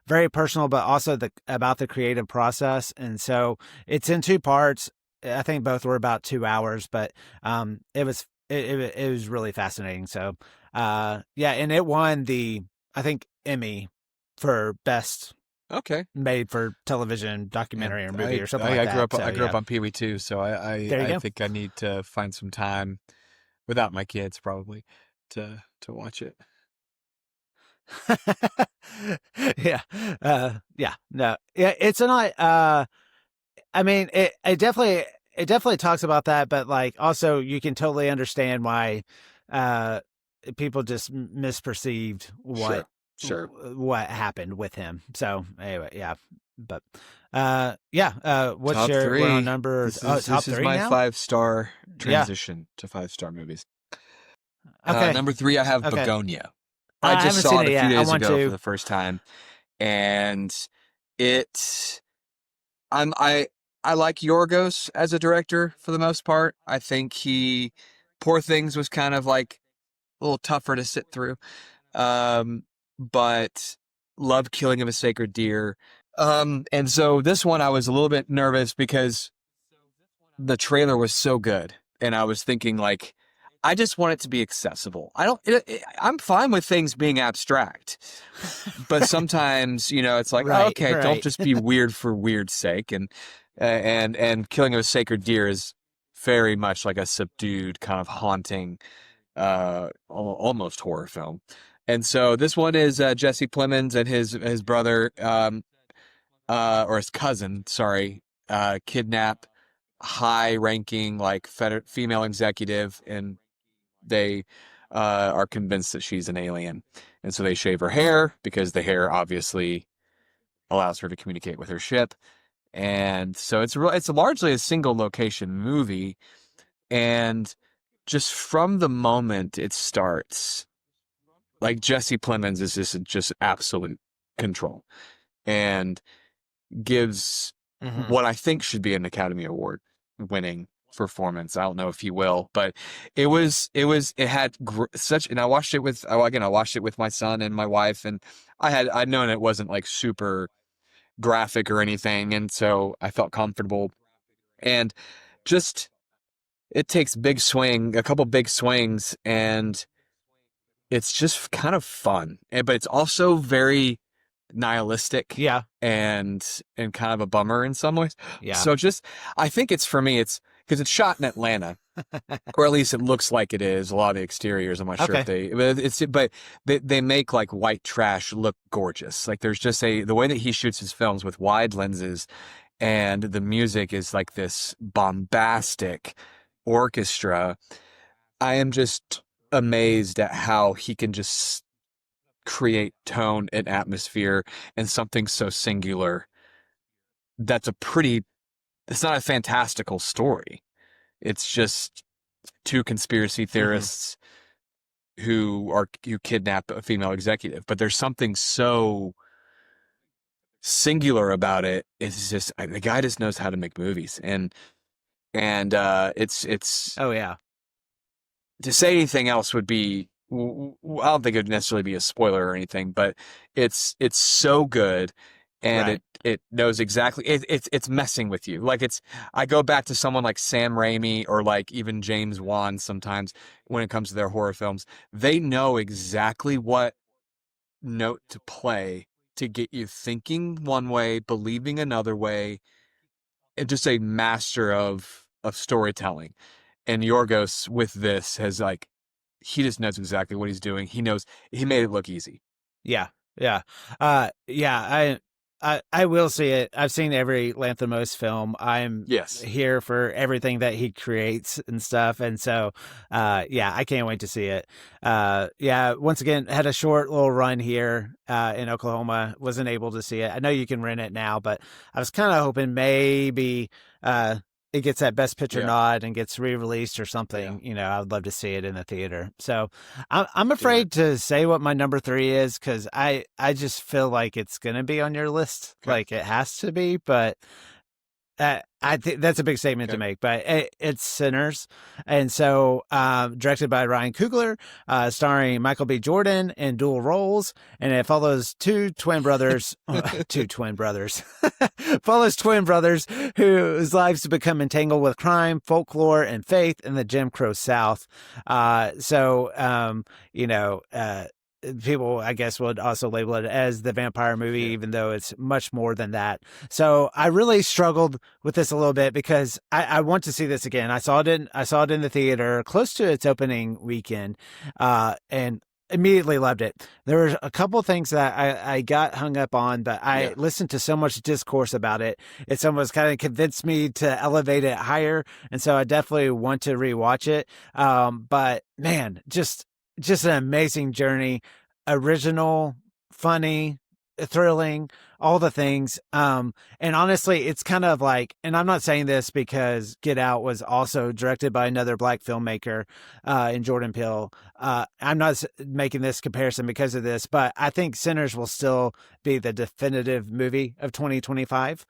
very personal, but also about the creative process. And so it's in two parts. I think both were about 2 hours, but it was really fascinating. So yeah, and it won the, I think, Emmy for best Okay. made for television Yeah. documentary or movie I or something I, like I grew that. up So I grew up yeah, on Pee Wee too, so there you I go. think I need to find some time without my kids probably to watch it. Yeah, yeah, no, yeah, it's not. I mean, it definitely talks about that, but like also you can totally understand why uh people just misperceived Sure. Sure. what happened with him. So anyway, yeah, but yeah, what's Top we're on three. number top This is three my now? 5-star Yeah. transition to 5-star movies. Okay. Number three, I have Okay. Begonia. I I just haven't saw seen it it a few yet. I days want ago for to. the first time, and it I I like Yorgos as a director for the most part. I think Poor Things was kind of like a little tougher to sit through. Um, but love Killing of a Sacred Deer. And so this one I was a little bit nervous because the trailer was so good, and I was thinking like, I just want it to be accessible. I don't. I'm fine with things being abstract, but sometimes it's like, oh, Right. okay, don't Right. just be weird for weird's sake. And Killing of a Sacred Deer is very much like a subdued kind of haunting, almost horror film. And so this one is Jesse Plemons and his brother, or his cousin, sorry, kidnap high-ranking like female executive, and they are convinced that she's an alien, and so they shave her hair because the hair obviously allows her to communicate with her ship. And so it's largely a single location movie, and just from the moment it starts, like Jesse Plemons is just absolute control and gives Hmm. what I think should be an Academy Award winning performance. I don't know if he will, but it had such, and I watched it with, oh, again, I watched it with my son and my wife, and I'd known it wasn't like super graphic or anything, and so I felt comfortable. And just it takes a couple big swings, and it's just kind of fun. But it's also very nihilistic Yeah. and kind of a bummer in some ways. Yeah. So just I think it's for me, it's because it's shot in Atlanta, or at least it looks like it is. A lot of the exteriors, I'm not sure if Okay. but they make like white trash look gorgeous. Like there's just the way that he shoots his films with wide lenses, and the music is like this bombastic orchestra. I am just amazed at how he can just create tone and atmosphere and something so singular. That's it's not a fantastical story. It's just two conspiracy Hmm. theorists who kidnap a female executive, but there's something so singular about it. It's just the guy just knows how to make movies, and it's Oh yeah. to say anything else would be I don't think it would necessarily be a spoiler or anything, but it's so good, and Right. it knows exactly it's messing with you. Like I go back to someone like Sam Raimi or like even James Wan sometimes when it comes to their horror films. They know exactly what note to play to get you thinking one way, believing another way, and just a master of storytelling. And Yorgos with this has like he just knows exactly what he's doing. He made it look easy. Yeah, yeah, yeah. I will see it. I've seen every Lanthimos film. I'm Yes. here for everything that he creates and stuff, and so, yeah, I can't wait to see it. Yeah, once again, had a short little run here in Oklahoma. Wasn't able to see it. I know you can rent it now, but I was kind of hoping maybe it gets that Best Picture Yeah. nod and gets re-released or Yeah. something. I would love to see it in the theater. So I'm Do it. afraid to say what my number three is because I just feel like it's gonna be on your list, Okay. like it has to be. But I think that's a big statement to Okay. make, but it's Sinners. And so, directed by Ryan Coogler, starring Michael B. Jordan in dual roles. And it follows two twin brothers, follows twin brothers whose lives become entangled with crime, folklore, and faith in the Jim Crow South. You know, people, I guess, would also label it as the vampire movie, Yeah. even though it's much more than that. So I really struggled with this a little bit because I want to see this again. I saw it in the theater close to its opening weekend, and immediately loved it. There were a couple things that I got hung up on, but I Yeah. listened to so much discourse about it. It's almost kind of convinced me to elevate it higher. And so I definitely want to rewatch it. But man, just an amazing journey, original, funny, thrilling, all the things. And honestly, it's kind of like, and I'm not saying this because Get Out was also directed by another black filmmaker, in Jordan Peele. I'm not making this comparison because of this, but I think Sinners will still be the definitive movie of 2025.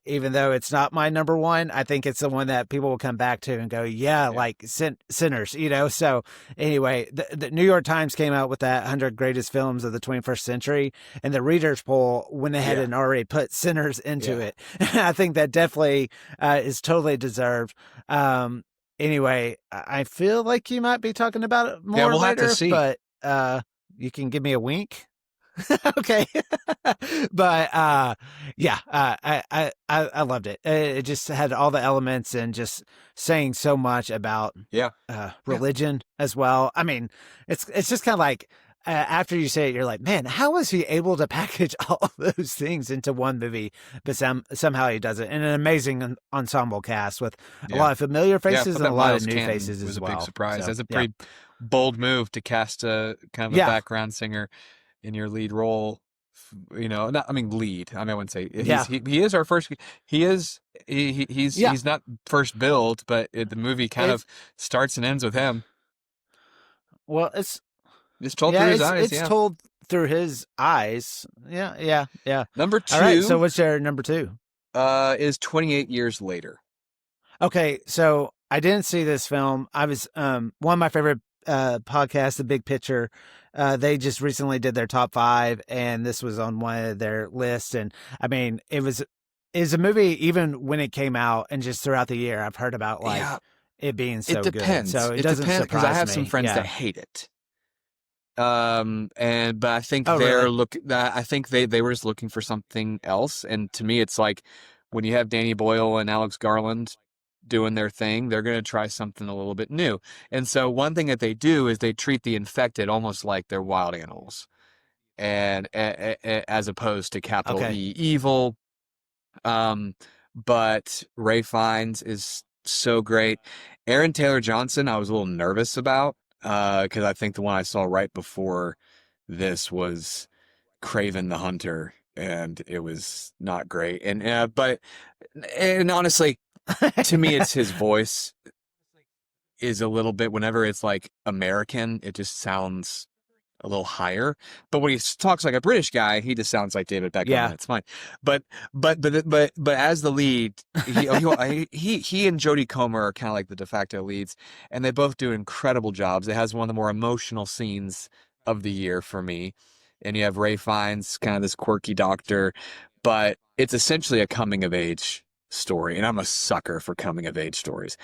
Even though it's not my number one, I think it's the one that people will come back to and go, yeah, Yeah. like Sinners, So anyway, the New York Times came out with that 100 greatest films of the 21st century, and the readers poll went ahead Yeah. and already put Sinners into Yeah. it. I think that definitely is totally deserved. Anyway, I feel like you might be talking about it Yeah. more We'll have to later, see. but you can give me a wink. Okay. But yeah, I loved it. It just had all the elements and just saying so much about Yeah. Yeah. religion as well. I mean, it's just kind of like, after you say it, you're like, man, how was he able to package all those things into one movie? But somehow he does it, and an amazing ensemble cast with a Yeah. lot of familiar Yeah. I faces thought and a that lot of Miles new Canton faces was as a big well. surprise. So That's a yeah, pretty bold move to cast a kind of a yeah, background singer in your lead role. Not, I mean, lead. I wouldn't say yeah, he is our first. He is yeah. he's not first billed, but the movie kind of It's starts and ends with him. well, It's told through his eyes. it's Yeah. told through his eyes. Yeah, yeah, yeah. Number All right. So two what's your number two? is 28 years later. Okay, so I didn't see this film. I was one of my favorite podcasts, The Big Picture. They just recently did their top five, and this was on one of their lists. And I mean, it was is a movie even when it came out, and just throughout the year, I've heard about like Yeah, it being it so good. depends. So it It doesn't depends because I surprise have some me. friends that Yeah. hate it. And but I think Oh, really? I think they were just looking for something else. And to me, it's like when you have Danny Boyle and Alex Garland doing their thing, they're going to try something a little bit new. And so one thing that they do is they treat the infected almost like they're wild animals, and as opposed to capital Okay. E evil. Um, but Ray Fiennes is so great. Aaron Taylor Johnson, I was a little nervous about, because I think the one I saw right before this was Craven the Hunter, and it was not great. And honestly, to me, it's his voice is a little bit, whenever it's like American, it just sounds a little higher. But when he talks like a British guy, he just sounds like David Beckham, and Yeah. it's fine. But but as the lead, he and Jodie Comer are kind of like the de facto leads, and they both do incredible jobs. It has one of the more emotional scenes of the year for me. And you have Ray Fiennes, kind of this quirky doctor, but it's essentially a coming of age story, and I'm a sucker for coming of age stories.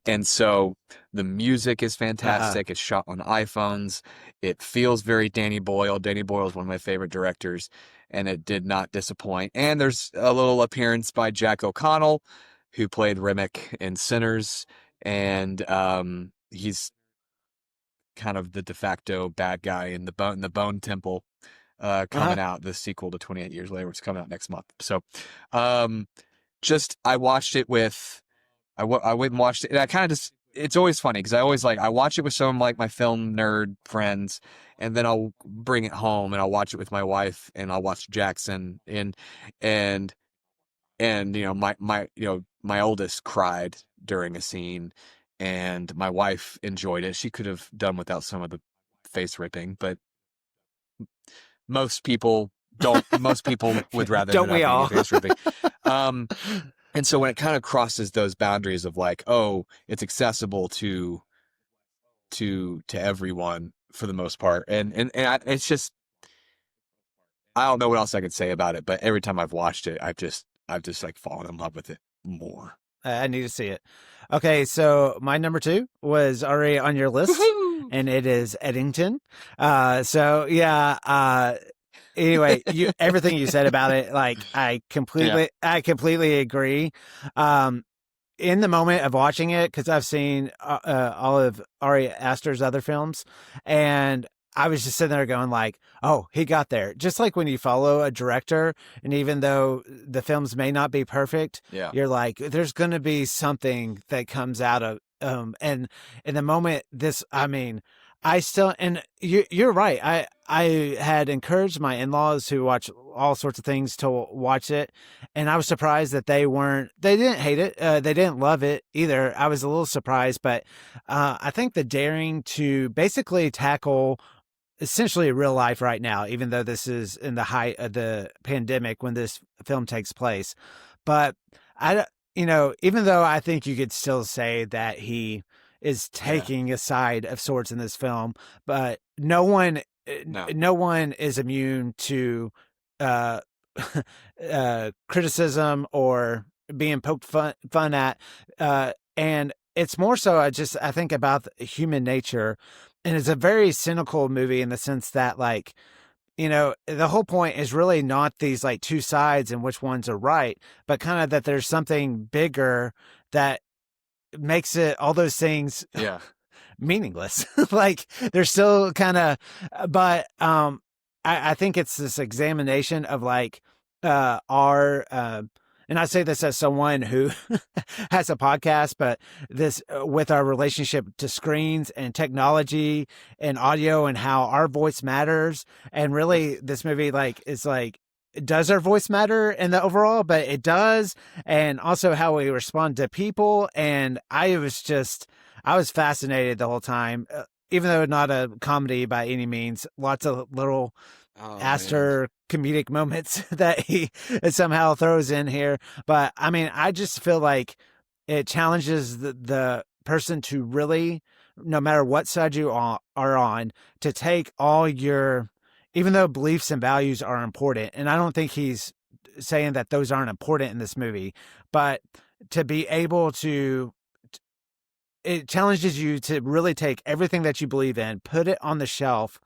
And so the music is Uh-huh. fantastic. It's shot on iPhones. It feels very Danny Boyle. Danny Boyle is one of my favorite directors, and it did not disappoint. And there's a little appearance by Jack O'Connell, who played Remick in Sinners, and he's kind of the de facto bad guy in the Bone Temple, Uh-huh. coming out, the sequel to 28 Years Later, which is coming out next month. So, um, just I watched it with I went and watched it, and I kind of just it's always funny because I always like I watch it with some of like my film nerd friends, and then I'll bring it home and I'll watch it with my wife, and I'll watch Jackson, and my oldest cried during a scene, and my wife enjoyed it. She could have done without some of the face ripping, but most people don't. Most people would rather there Don't we not be any all? face ripping. Um, and so when it kind of crosses those boundaries of like, oh, it's accessible to everyone for the most part, it's just I don't know what else I could say about it, but every time I've watched it, I've just like fallen in love with it more. I need to see it. Okay, so my number two was already on your list, Woohoo! and it is Eddington. So yeah. Anyway, you everything you said about it, like Yeah, I completely agree. Um, in the moment of watching it, because I've seen all of Ari Aster's other films, and I was just sitting there going like, "Oh, he got there." Just like when you follow a director, and even though the films may not be perfect, yeah, you're like, "There's going to be something that comes out of." And in the moment, this, I mean, I still, and you're right. I had encouraged my in-laws who watch all sorts of things to watch it, and I was surprised that they didn't hate it, they didn't love it either. I was a little surprised, but I think the daring to basically tackle essentially real life right now, even though this is in the height of the pandemic when this film takes place. But I, even though I think you could still say that he is yeah. taking a side of sorts in this film, but No, no one is immune to uh, criticism or being poked fun at. And it's more so, I think about human nature, and it's a very cynical movie in the sense that, like, the whole point is really not these like two sides and which ones are right, but kind of that there's something bigger that makes it all those things yeah, meaningless. Like they're still kind of, but I think it's this examination of like our and I say this as someone who has a podcast, but this with our relationship to screens and technology and audio and how our voice matters. And really, this movie like is like, does our voice matter in the overall? But it does, and also how we respond to people. And I was fascinated the whole time, even though not a comedy by any means. Lots of little oh man, Aster comedic moments that he somehow throws in here. But I mean, I just feel like it challenges the person to really, no matter what side you are on, to take all your, even though beliefs and values are important, and I don't think he's saying that those aren't important in this movie, but to be able to, it challenges you to really take everything that you believe in, put it on the shelf,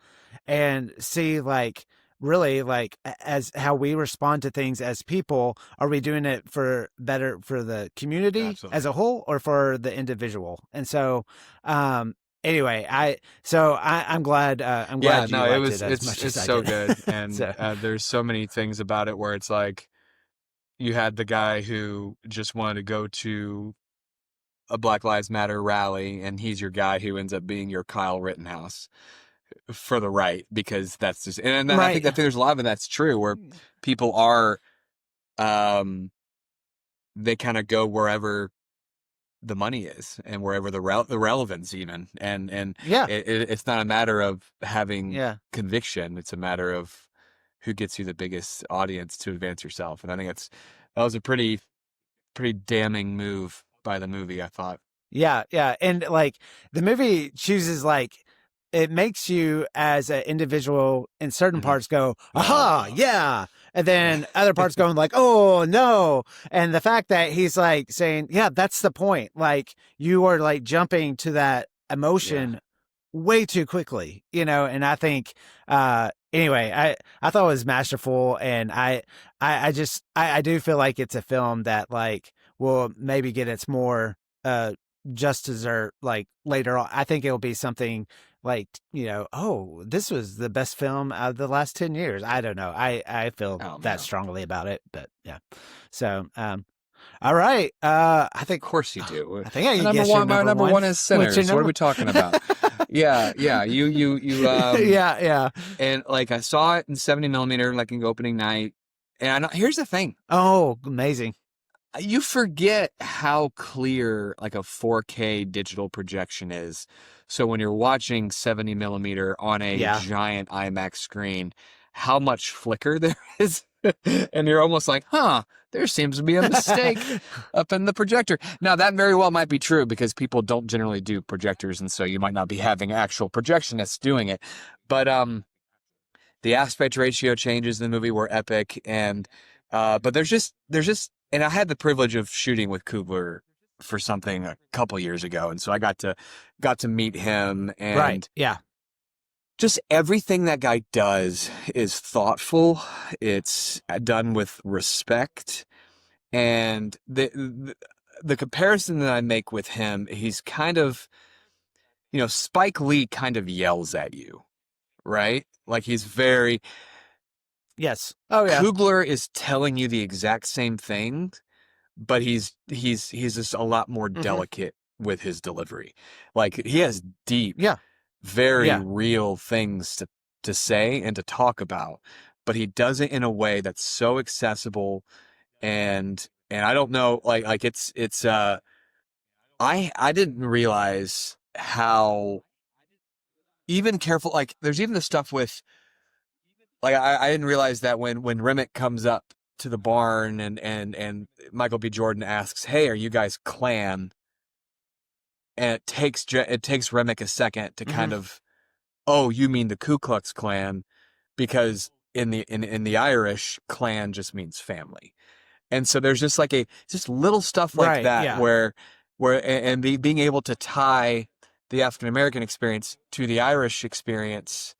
and see, like, really, like, as how we respond to things as people. Are we doing it for better for the community as Absolutely. a whole, or for the individual? And so, anyway, I'm Yeah, glad you no, liked it as much as it's I so did. good, and So there's so many things about it where it's like you had the guy who just wanted to go to a Black Lives Matter rally, and he's your guy who ends up being your Kyle Rittenhouse for the right, because that's just, and right. I think there's a lot of it that's true where people are, um, they kind of go wherever the money is and wherever the relevance even, and Yeah, it's not a matter of having yeah. conviction, it's a matter of who gets you the biggest audience to advance yourself. And I think that was a pretty damning move by the movie, I thought. Yeah, yeah. And like the movie chooses, like, it makes you as an individual in certain Hmm. parts go, Oh aha, no. yeah. And then Yeah. other parts going like, oh no. And the fact that he's like saying, yeah, that's the point. Like, you are like jumping to that Yeah. emotion way too quickly, and I think, anyway, I thought it was masterful. And I just, I do feel like it's a film that, like, will maybe get its more, just dessert, like, later on. I think it'll be something like, oh, this was the best film out of the last 10 years. I don't know. I feel Oh that man. strongly about it, but yeah. So, all right. Of course you do. I think I can guess your My number number one. one is What's your Sinners. What are number? we talking about? Yeah, yeah. You Yeah, yeah. and like I saw it in 70 millimeter, like in opening night. And here's the thing. Oh, amazing. You forget how clear like a 4K digital projection is. So when you're watching 70 millimeter on a Yeah. giant IMAX screen, how much flicker there is. And you're almost like, huh, there seems to be a mistake up in the projector. Now, that very well might be true because people don't generally do projectors. And so you might not be having actual projectionists doing it. But the aspect ratio changes in the movie were epic, and but there's just, and I had the privilege of shooting with Coogler for something a couple years ago, and so I got to meet him, Right. and Yeah. just everything that guy does is thoughtful. It's done with respect, and the comparison that I make with him, he's kind of, Spike Lee kind of yells at you, right? Like he's very Yes. Oh, yeah. Kugler is telling you the exact same thing, but he's just a lot more Hmm. delicate with his delivery. Like he has deep, Yeah. very Yeah. real things to say and to talk about, but he does it in a way that's so accessible, and I don't know, like it's I didn't realize how even careful, like there's even the stuff with, like I didn't realize that when Remick comes up to the barn, and Michael B. Jordan asks, "Hey, are you guys Klan?" And it takes Remick a second to Hmm. kind of, "Oh, you mean the Ku Klux Klan?" Because in the Irish, Klan just means family. And so there's just like just little stuff like Right. that Yeah. where being able to tie the African American experience to the Irish experience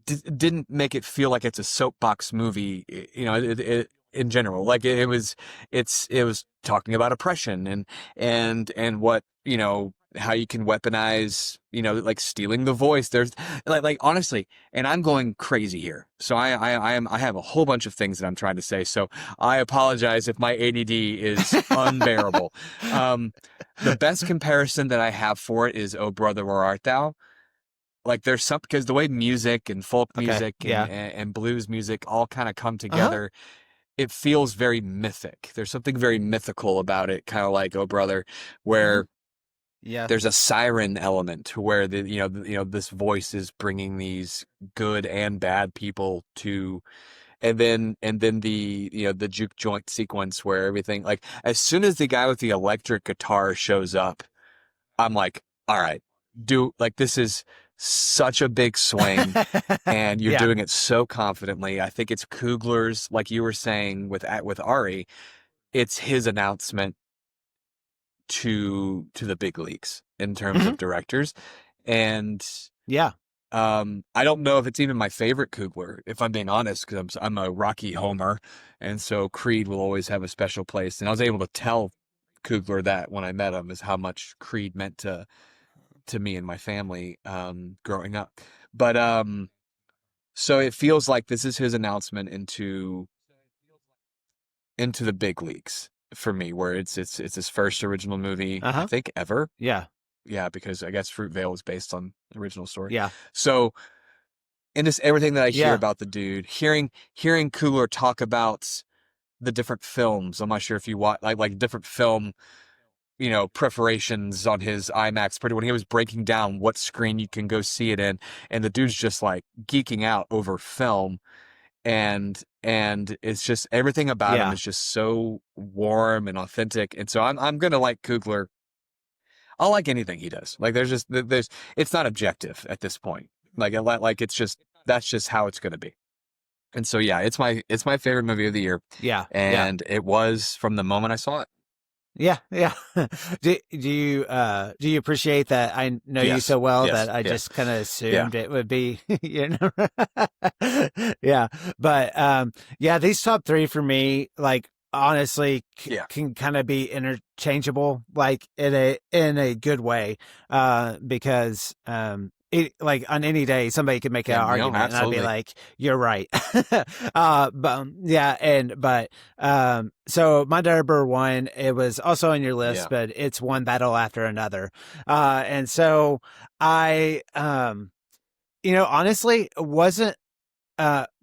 didn't make it feel like it's a soapbox movie, in general. Like it was talking about oppression, and what, how you can weaponize, like stealing the voice. There's like honestly, and I'm going crazy here. So I have a whole bunch of things that I'm trying to say. So I apologize if my ADD is unbearable. Um, the best comparison that I have for it is "Oh Brother, Where Art Thou?" Like there's some, because the way music and folk Okay. music Yeah. and blues music all kind of come Uh huh. together, it feels very mythic. There's something very mythical about it, kind of like "Oh Brother," Hmm. where Yeah. there's a siren element where this voice is bringing these good and bad people and then the the juke joint sequence where everything, like as soon as the guy with the electric guitar shows up, I'm like, all right, do like this is such a big swing, and you're Yeah. doing it so confidently. I think it's Coogler's, like you were saying with Ari, it's his announcement to the big leagues in terms Hmm. of directors. And Yeah. I don't know if it's even my favorite Coogler, if I'm being honest, because I'm a Rocky homer, and so Creed will always have a special place. And I was able to tell Coogler that when I met him, is how much Creed meant to me and my family growing up. But so it feels like this is his announcement into the big leagues for me, where it's his first original movie, I Uh-huh. think, ever. Yeah. Yeah, because I guess Fruitvale was based on the original story. Yeah. So, and just everything that I hear Yeah. about the dude, hearing Coogler talk about the different films. I'm not sure if you watch like different film, preparations on his IMAX pretty when he was breaking down what screen you can go see it in, and the dude's just like geeking out over film, and it's just everything about him Yeah. is just so warm and authentic. And so I'm gonna like Coogler. I'll like anything he does. Like there's it's not objective at this point. Like it's just that's just how it's gonna be. And so yeah, it's my favorite movie of the year, Yeah. Yeah. and it was from the moment I saw it. Yeah, yeah. Do you appreciate that I know you Yes, so well that yes, I yeah, just kind of yeah, assumed it would be, you know? Yeah. But yeah, these top three for me, like honestly yeah, can kind of be interchangeable, like in a good way. Because it, like on any day somebody could make an yeah. No, argument and I'd be absolutely. like, you're right. But yeah, so my number one, it was also on your list, Yeah, but it's one battle after another. And so I, honestly wasn't,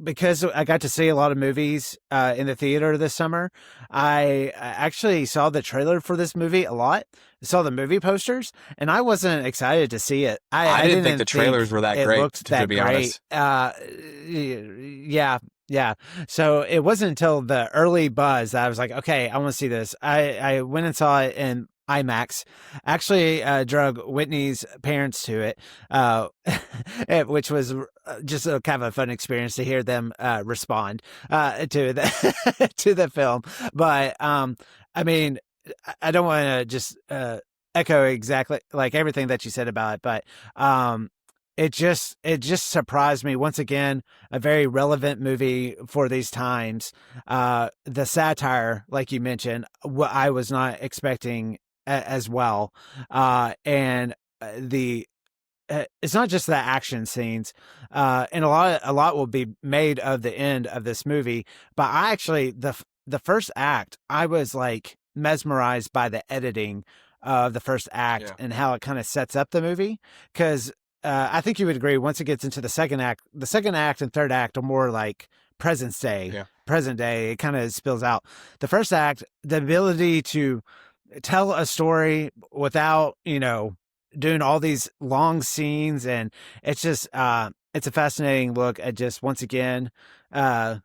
because I got to see a lot of movies in the theater this summer. I actually saw the trailer for this movie a lot. Saw the movie posters, and I wasn't excited to see it. I I didn't think the didn't trailers think were that it great, looked to that be great. honest. Yeah, yeah. So it wasn't until the early buzz that I was like, okay, I want to see this. I went and saw it in IMAX. Actually, drug Whitney's parents to it, which was just a kind of a fun experience to hear them respond to the to the film. But I mean, I don't want to just echo exactly like everything that you said about it, but it just surprised me once again. A very relevant movie for these times. The satire, like you mentioned, what I was not expecting as well, and the it's not just the action scenes, and a lot will be made of the end of this movie. But I actually the first act, I was like mesmerized by the editing of the first act Yeah, and how it kind of sets up the movie. Because I think you would agree, once it gets into the second act and third act are more like present day. yeah, Present day, it kind of spills out. The first act, the ability to tell a story without doing all these long scenes, and it's just it's a fascinating look at just once again uh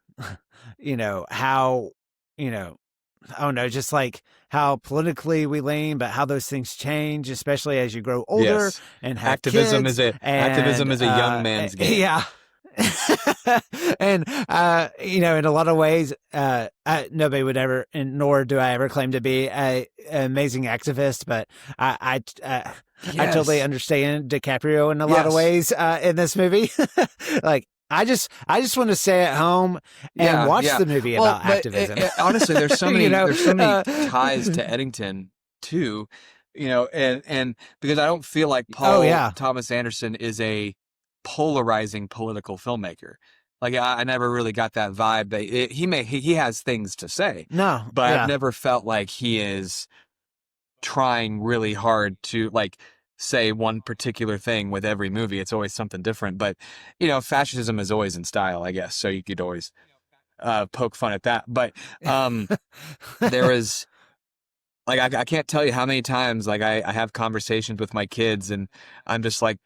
how you know I don't know, just like how politically we lean, but how those things change, especially as you grow older yes. and have Activism kids. is a activism And is a young man's game. yeah. And in a lot of ways, nobody would ever, and nor do I ever claim to be an amazing activist, but I totally Yes, understand DiCaprio in a lot of yes, ways in this movie. Like I just want to stay at home and yeah, watch yeah. the movie Well, about but activism. honestly, there's so you many know, there's so many uh, ties to Eddington too, and because I don't feel like oh Paul yeah, Thomas Anderson is a polarizing political filmmaker. Like I never really got that vibe. He has things to say, no, but I've yeah, never felt like he is trying really hard to like say one particular thing with every movie. It's always something different. But fascism is always in style, I guess. So you could always poke fun at that. But there is like I can't tell you how many times like I have conversations with my kids, and I'm just like,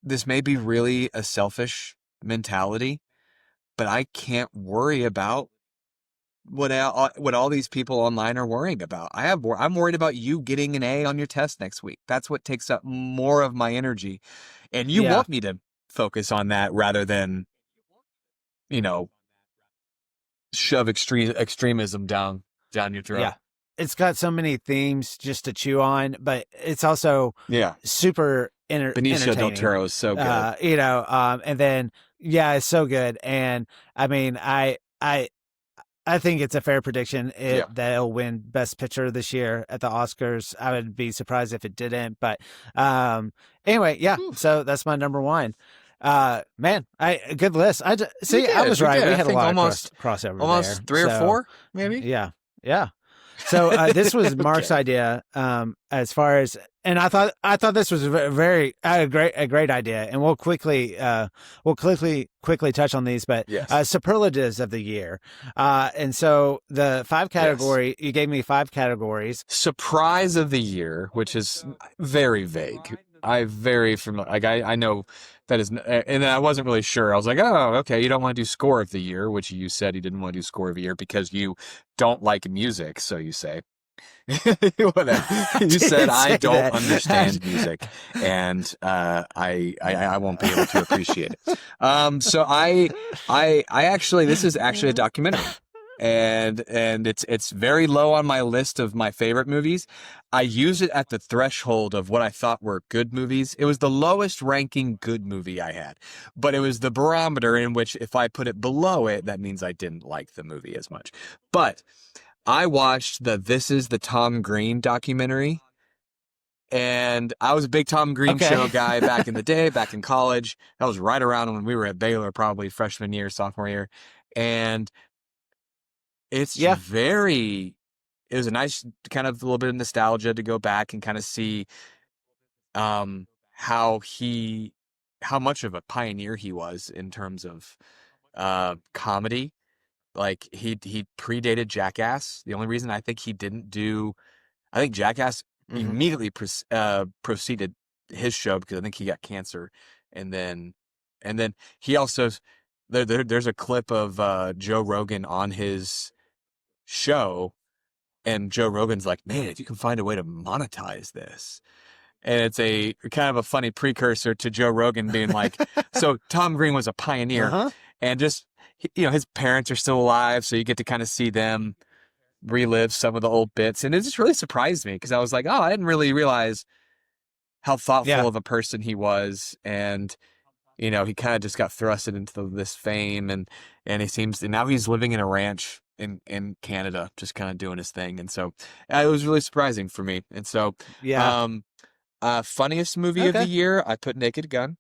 this may be really a selfish mentality, but I can't worry about what all these people online are worrying about. I'm worried about you getting an A on your test next week. That's what takes up more of my energy. And you Yeah. want me to focus on that rather than, you know, shove extremism down your throat. Yeah. It's got so many themes just to chew on, but it's also Yeah. super Benicio del entertaining. Toro is so good. And then yeah, it's so good. And I mean, I think it's a fair prediction Yeah. that it'll win Best Picture this year at the Oscars. I would be surprised if it didn't. But anyway, yeah. Oof. So that's my number one. Man, good list. I was We right. did. We I had a think lot of crossover there. almost three or So four, maybe. yeah, yeah. So this was Mark's Okay. idea. As far as, and I thought this was a great idea, and we'll quickly touch on these, but Yes. superlatives of the year. And so the Yes. you gave me 5 categories. Surprise of the year, which is very vague. I very familiar. Like I know that is, and I wasn't really sure. I was like, oh, okay. You don't want to do score of the year, which you said you didn't want to do score of the year because you don't like music. So you say, whatever. I You said didn't I say don't that. understand music, and I won't be able to appreciate it. So I actually this is actually a documentary, and it's very low on my list of my favorite movies. I use it at the threshold of what I thought were good movies. It was the lowest ranking good movie I had, but it was the barometer in which if I put it below it, that means I didn't like the movie as much. But I watched the This Is the Tom Green documentary, and I was a big Tom Green show Okay. guy back in the day, back in college. That was right around when we were at Baylor, probably freshman year, sophomore year. And it's Yeah. very, it was a nice kind of a little bit of nostalgia to go back and kind of see um, how how much of a pioneer he was in terms of comedy. Like he predated Jackass. The only reason I think he didn't do, I think Jackass Hmm. immediately proceeded his show because I think he got cancer, and then he also there's a clip of Joe Rogan on his show, and Joe Rogan's like, man, if you can find a way to monetize this. And it's a kind of a funny precursor to Joe Rogan being like, so Tom Green was a pioneer, Uh-huh. and just, his parents are still alive, so you get to kind of see them relive some of the old bits. And it just really surprised me because I was like, oh, I didn't really realize how thoughtful Yeah. of a person he was. And, he kind of just got thrusted into this fame, and now he's living in a ranch in Canada, just kind of doing his thing. And so it was really surprising for me. And so, Yeah. um, funniest movie of the Okay. year, I put Naked Gun,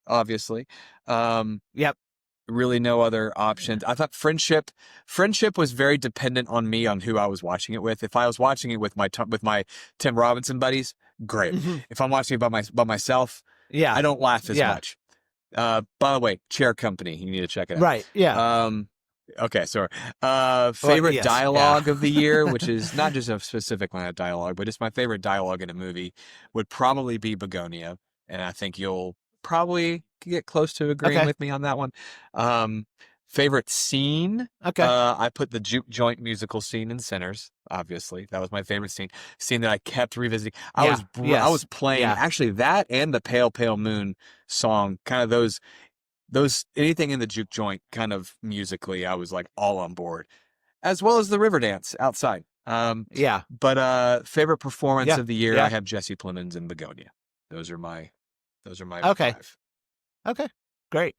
obviously. Yep. Really no other options. I thought Friendship was very dependent on me on who I was watching it with. If I was watching it with my Tim Robinson buddies, great. Hmm. If I'm watching it by myself, Yeah. I don't laugh as Yeah. much. By the way, Chair Company, you need to check it out. Right. Yeah. Okay, sorry. Well, Favorite yes. Yeah. dialogue of the year, which is not just a specific line of dialogue, but just my favorite dialogue in a movie, would probably be Begonia, and I think you'll probably get close to agreeing Okay. with me on that one. Favorite scene, Okay. I put the juke joint musical scene in Sinners. Obviously, that was my favorite scene that I kept revisiting. Yeah. I was Yes. playing Yeah. actually that and the Pale Pale Moon song, kind of those anything in the juke joint kind of musically, I was like all on board, as well as the river dance outside. Yeah. But favorite performance Yeah. of the year, I Yeah. have Jesse Plemons and Begonia. Those are my Okay. 5. Okay. Great.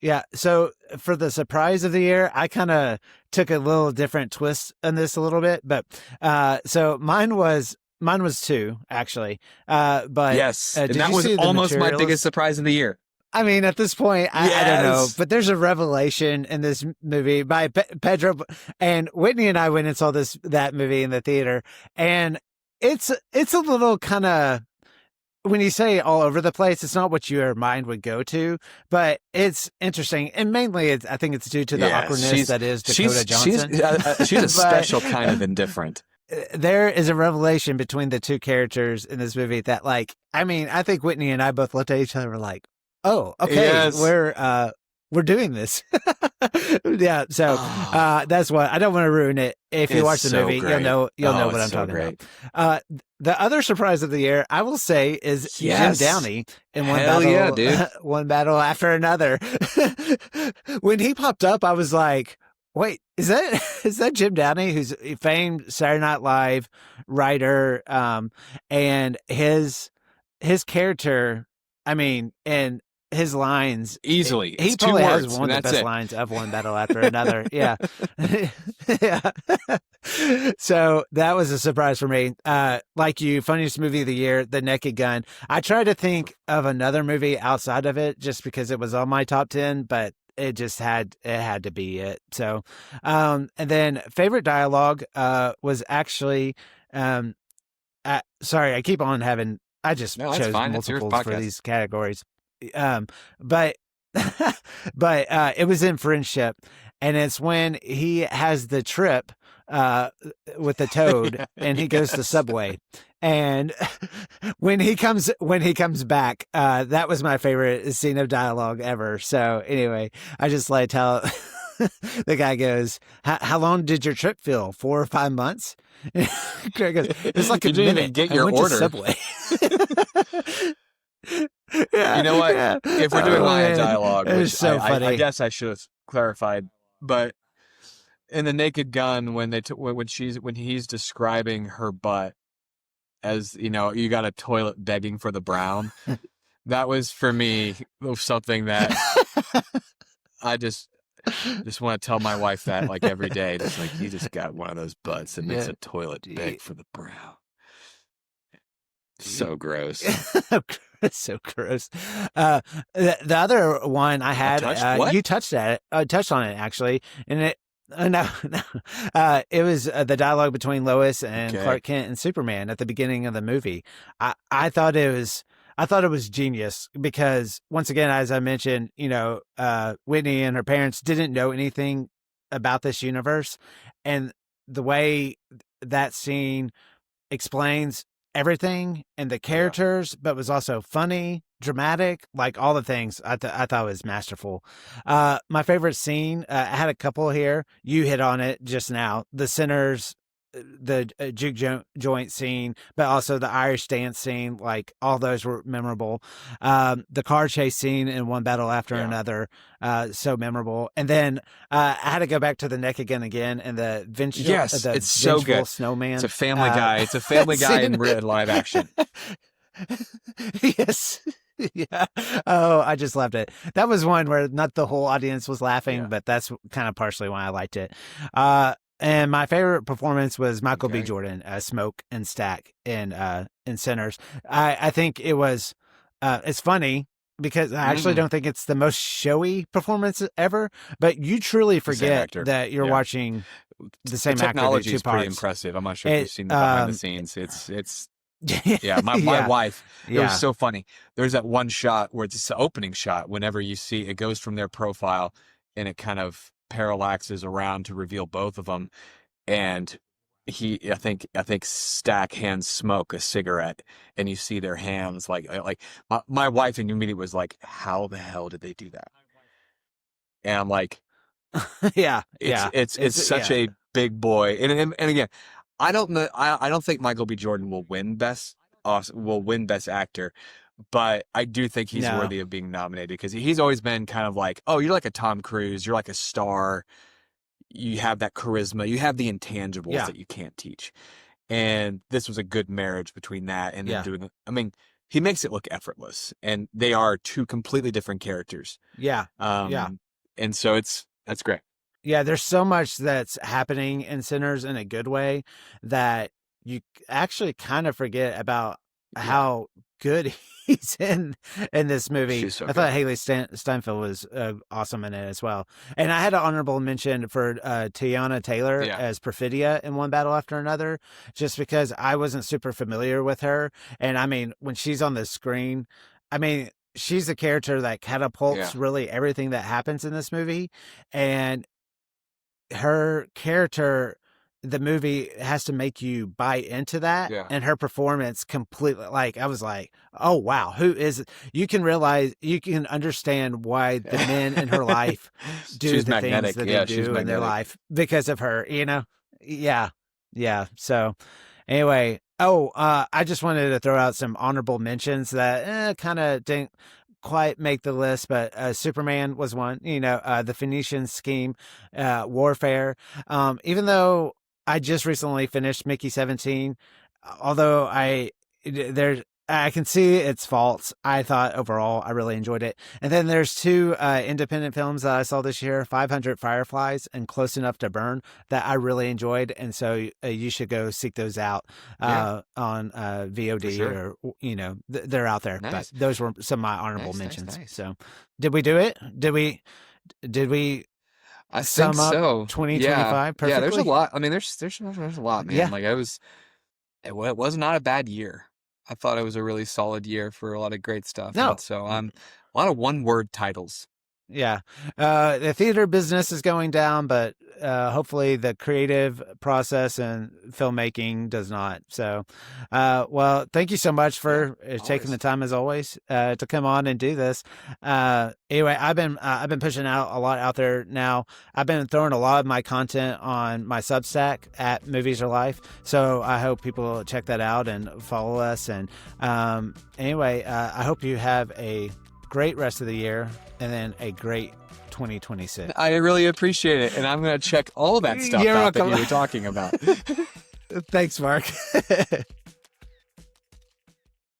Yeah. So for the surprise of the year, I kind of took a little different twist on this a little bit, but so mine was 2 actually. But Yes, and did that you was see the almost my biggest Materialist? surprise of the year. I mean, at this point, I don't know, Yes. but there's a revelation in this movie by Pedro, and Whitney and I went and saw that movie in the theater, and it's a little kind of, when you say all over the place, it's not what your mind would go to, but it's interesting, and mainly I think it's due to the Yes, awkwardness that is Dakota Johnson. she's a But special kind of indifferent. there is a revelation between the 2 characters in this movie that, like, I mean, I think Whitney and I both looked at each other and were like, oh, okay, Yes. we're doing this. Yeah, so Oh, that's what I don't want to ruin it. If you it's watch the so movie, great. you'll know Oh, what it's I'm so talking about. great. Uh, the other surprise of the year, I will say, is Jim Yes. Downey in Hell yeah, dude. one battle after another. When he popped up, I was like, "Wait, is that is that Jim Downey, who's a famed Saturday Night Live writer?" And his character, I mean, and his lines, Easily. It's he two probably has words, one and of the that's best it. lines of One Battle After Another. Yeah. Yeah. So that was a surprise for me. Like you, funniest movie of the year, The Naked Gun. I tried to think of another movie outside of it just because it was on my top 10, but it had to be it. So, and then favorite dialogue, was actually, um, sorry, I keep on having, I just No, that's chose fine. It's your multiples for podcast. these categories. But, but, it was in Friendship, and it's when he has the trip, uh, with the toad and he goes to Yes. Subway. And when he comes back, that was my favorite scene of dialogue ever. So anyway, I just like how the guy goes, how long did your trip feel? 4 or 5 months? Craig goes, it was You like a didn't even minute. get I your went to order. Subway. You Yeah, know what? yeah. If we're doing Oh line of man, dialogue, it was which so I funny. guess I should have clarified, but in The Naked Gun, when when he's describing her butt as, you got a toilet begging for the brown, that was for me something that I just want to tell my wife that like every day, just like you just got one of those butts that makes Yeah. a toilet beg for the brown. So gross. So gross. The other one I I had, touched what? you touched on it actually, and it. No, no. It was the dialogue between Lois and Okay. Clark Kent and Superman at the beginning of the movie. I thought it was genius because once again, as I mentioned, Whitney and her parents didn't know anything about this universe, and the way that scene explains everything and the Yeah. characters, but was also funny, dramatic, like all the things. I thought was masterful. My favorite scene, I had a couple here. You hit on it just now. The Sinners, the joint scene, but also the Irish dance scene. Like all those were memorable. The car chase scene in One Battle After Yeah. Another, so memorable. And then I had to go back to the Neck again and Yes, the it's so vengeful good. It's a snowman. Family Guy. It's a Family Guy in Scene. real live action. Yes. Yeah. Oh, I just loved it. That was one where not the whole audience was laughing, Yeah. but that's kind of partially why I liked it. And my favorite performance was Michael B. Okay. Jordan, Smoke and Stack in Sinners. I think it was, it's funny because I actually Mm-hmm. don't think it's the most showy performance ever, but you truly The same forget actor. that you're Yeah. watching the The same actor do technology two is pretty parts. impressive. I'm not sure if you've It, seen the behind the scenes. It's yeah, my yeah, wife, it was yeah, so funny. There's that one shot where it's the opening shot whenever you see it goes from their profile and it kind of parallaxes around to reveal both of them. And I think Stack hands Smoke a cigarette and you see their hands like my wife immediately was like, how the hell did they do that? And I'm like, yeah, it's yeah. it's it's It's such yeah, a big boy. And again, I don't know. I don't think Michael B. Jordan will win best actor, but I do think he's no, worthy of being nominated because he's always been kind of like, oh, you're like a Tom Cruise, you're like a star, you have that charisma, you have the intangibles yeah, that you can't teach. And this was a good marriage between that and then yeah, doing. I mean, he makes it look effortless, and they are two completely different characters. yeah, yeah. Um, and so that's great. Yeah, there's so much that's happening in Sinners in a good way that you actually kind of forget about Yeah, how good he's in this movie. she's so I thought good. Haley Steinfeld was awesome in it as well. And I had an honorable mention for Tiana Taylor Yeah. as Perfidia in One Battle After Another, just because I wasn't super familiar with her. And I mean, when she's on the screen, I mean, she's a character that Yeah. catapults really everything that happens in this movie. And her character the movie has to make you buy into that. Yeah. And her performance completely, like, I was like, oh, wow, who is it? You can realize, you can understand why the men in her life do She's the things magnetic. that Yeah, they she's do in their magnetic. life because of her, you know? Yeah. Yeah. So anyway, oh, I just wanted to throw out some honorable mentions that kind of didn't quite make the list, but Superman was one. You know, the Phoenician Scheme, Warfare. Even though I just recently finished Mickey 17, although I can see its faults. I thought overall I really enjoyed it. And then there's two independent films that I saw this year, 500 Fireflies and Close Enough to Burn, that I really enjoyed. And so you should go seek those out Yeah, on for VOD sure. or, you know, they're out there. But Nice. those were some of my honorable Nice, nice, mentions. nice. So did we do it? Did we I think sum up so. Yeah. 2025 Yeah, there's a perfectly? lot. I mean, there's a lot, man. Yeah. Like it was not a bad year. I thought it was a really solid year for a lot of great stuff. And No. so a lot of one-word titles. Yeah. The theater business is going down, but hopefully the creative process and filmmaking does not. So, well, thank you so much Yeah, for taking the always. time as always to come on and do this. Anyway, I've been pushing out a lot out there now. I've been throwing a lot of my content on my Substack at Movies or Life. So I hope people check that out and follow us. And anyway, I hope you have a great rest of the year and then a great 2026. I really appreciate it, and I'm gonna check all that stuff You're out that welcome. you were talking about. Thanks, Mark.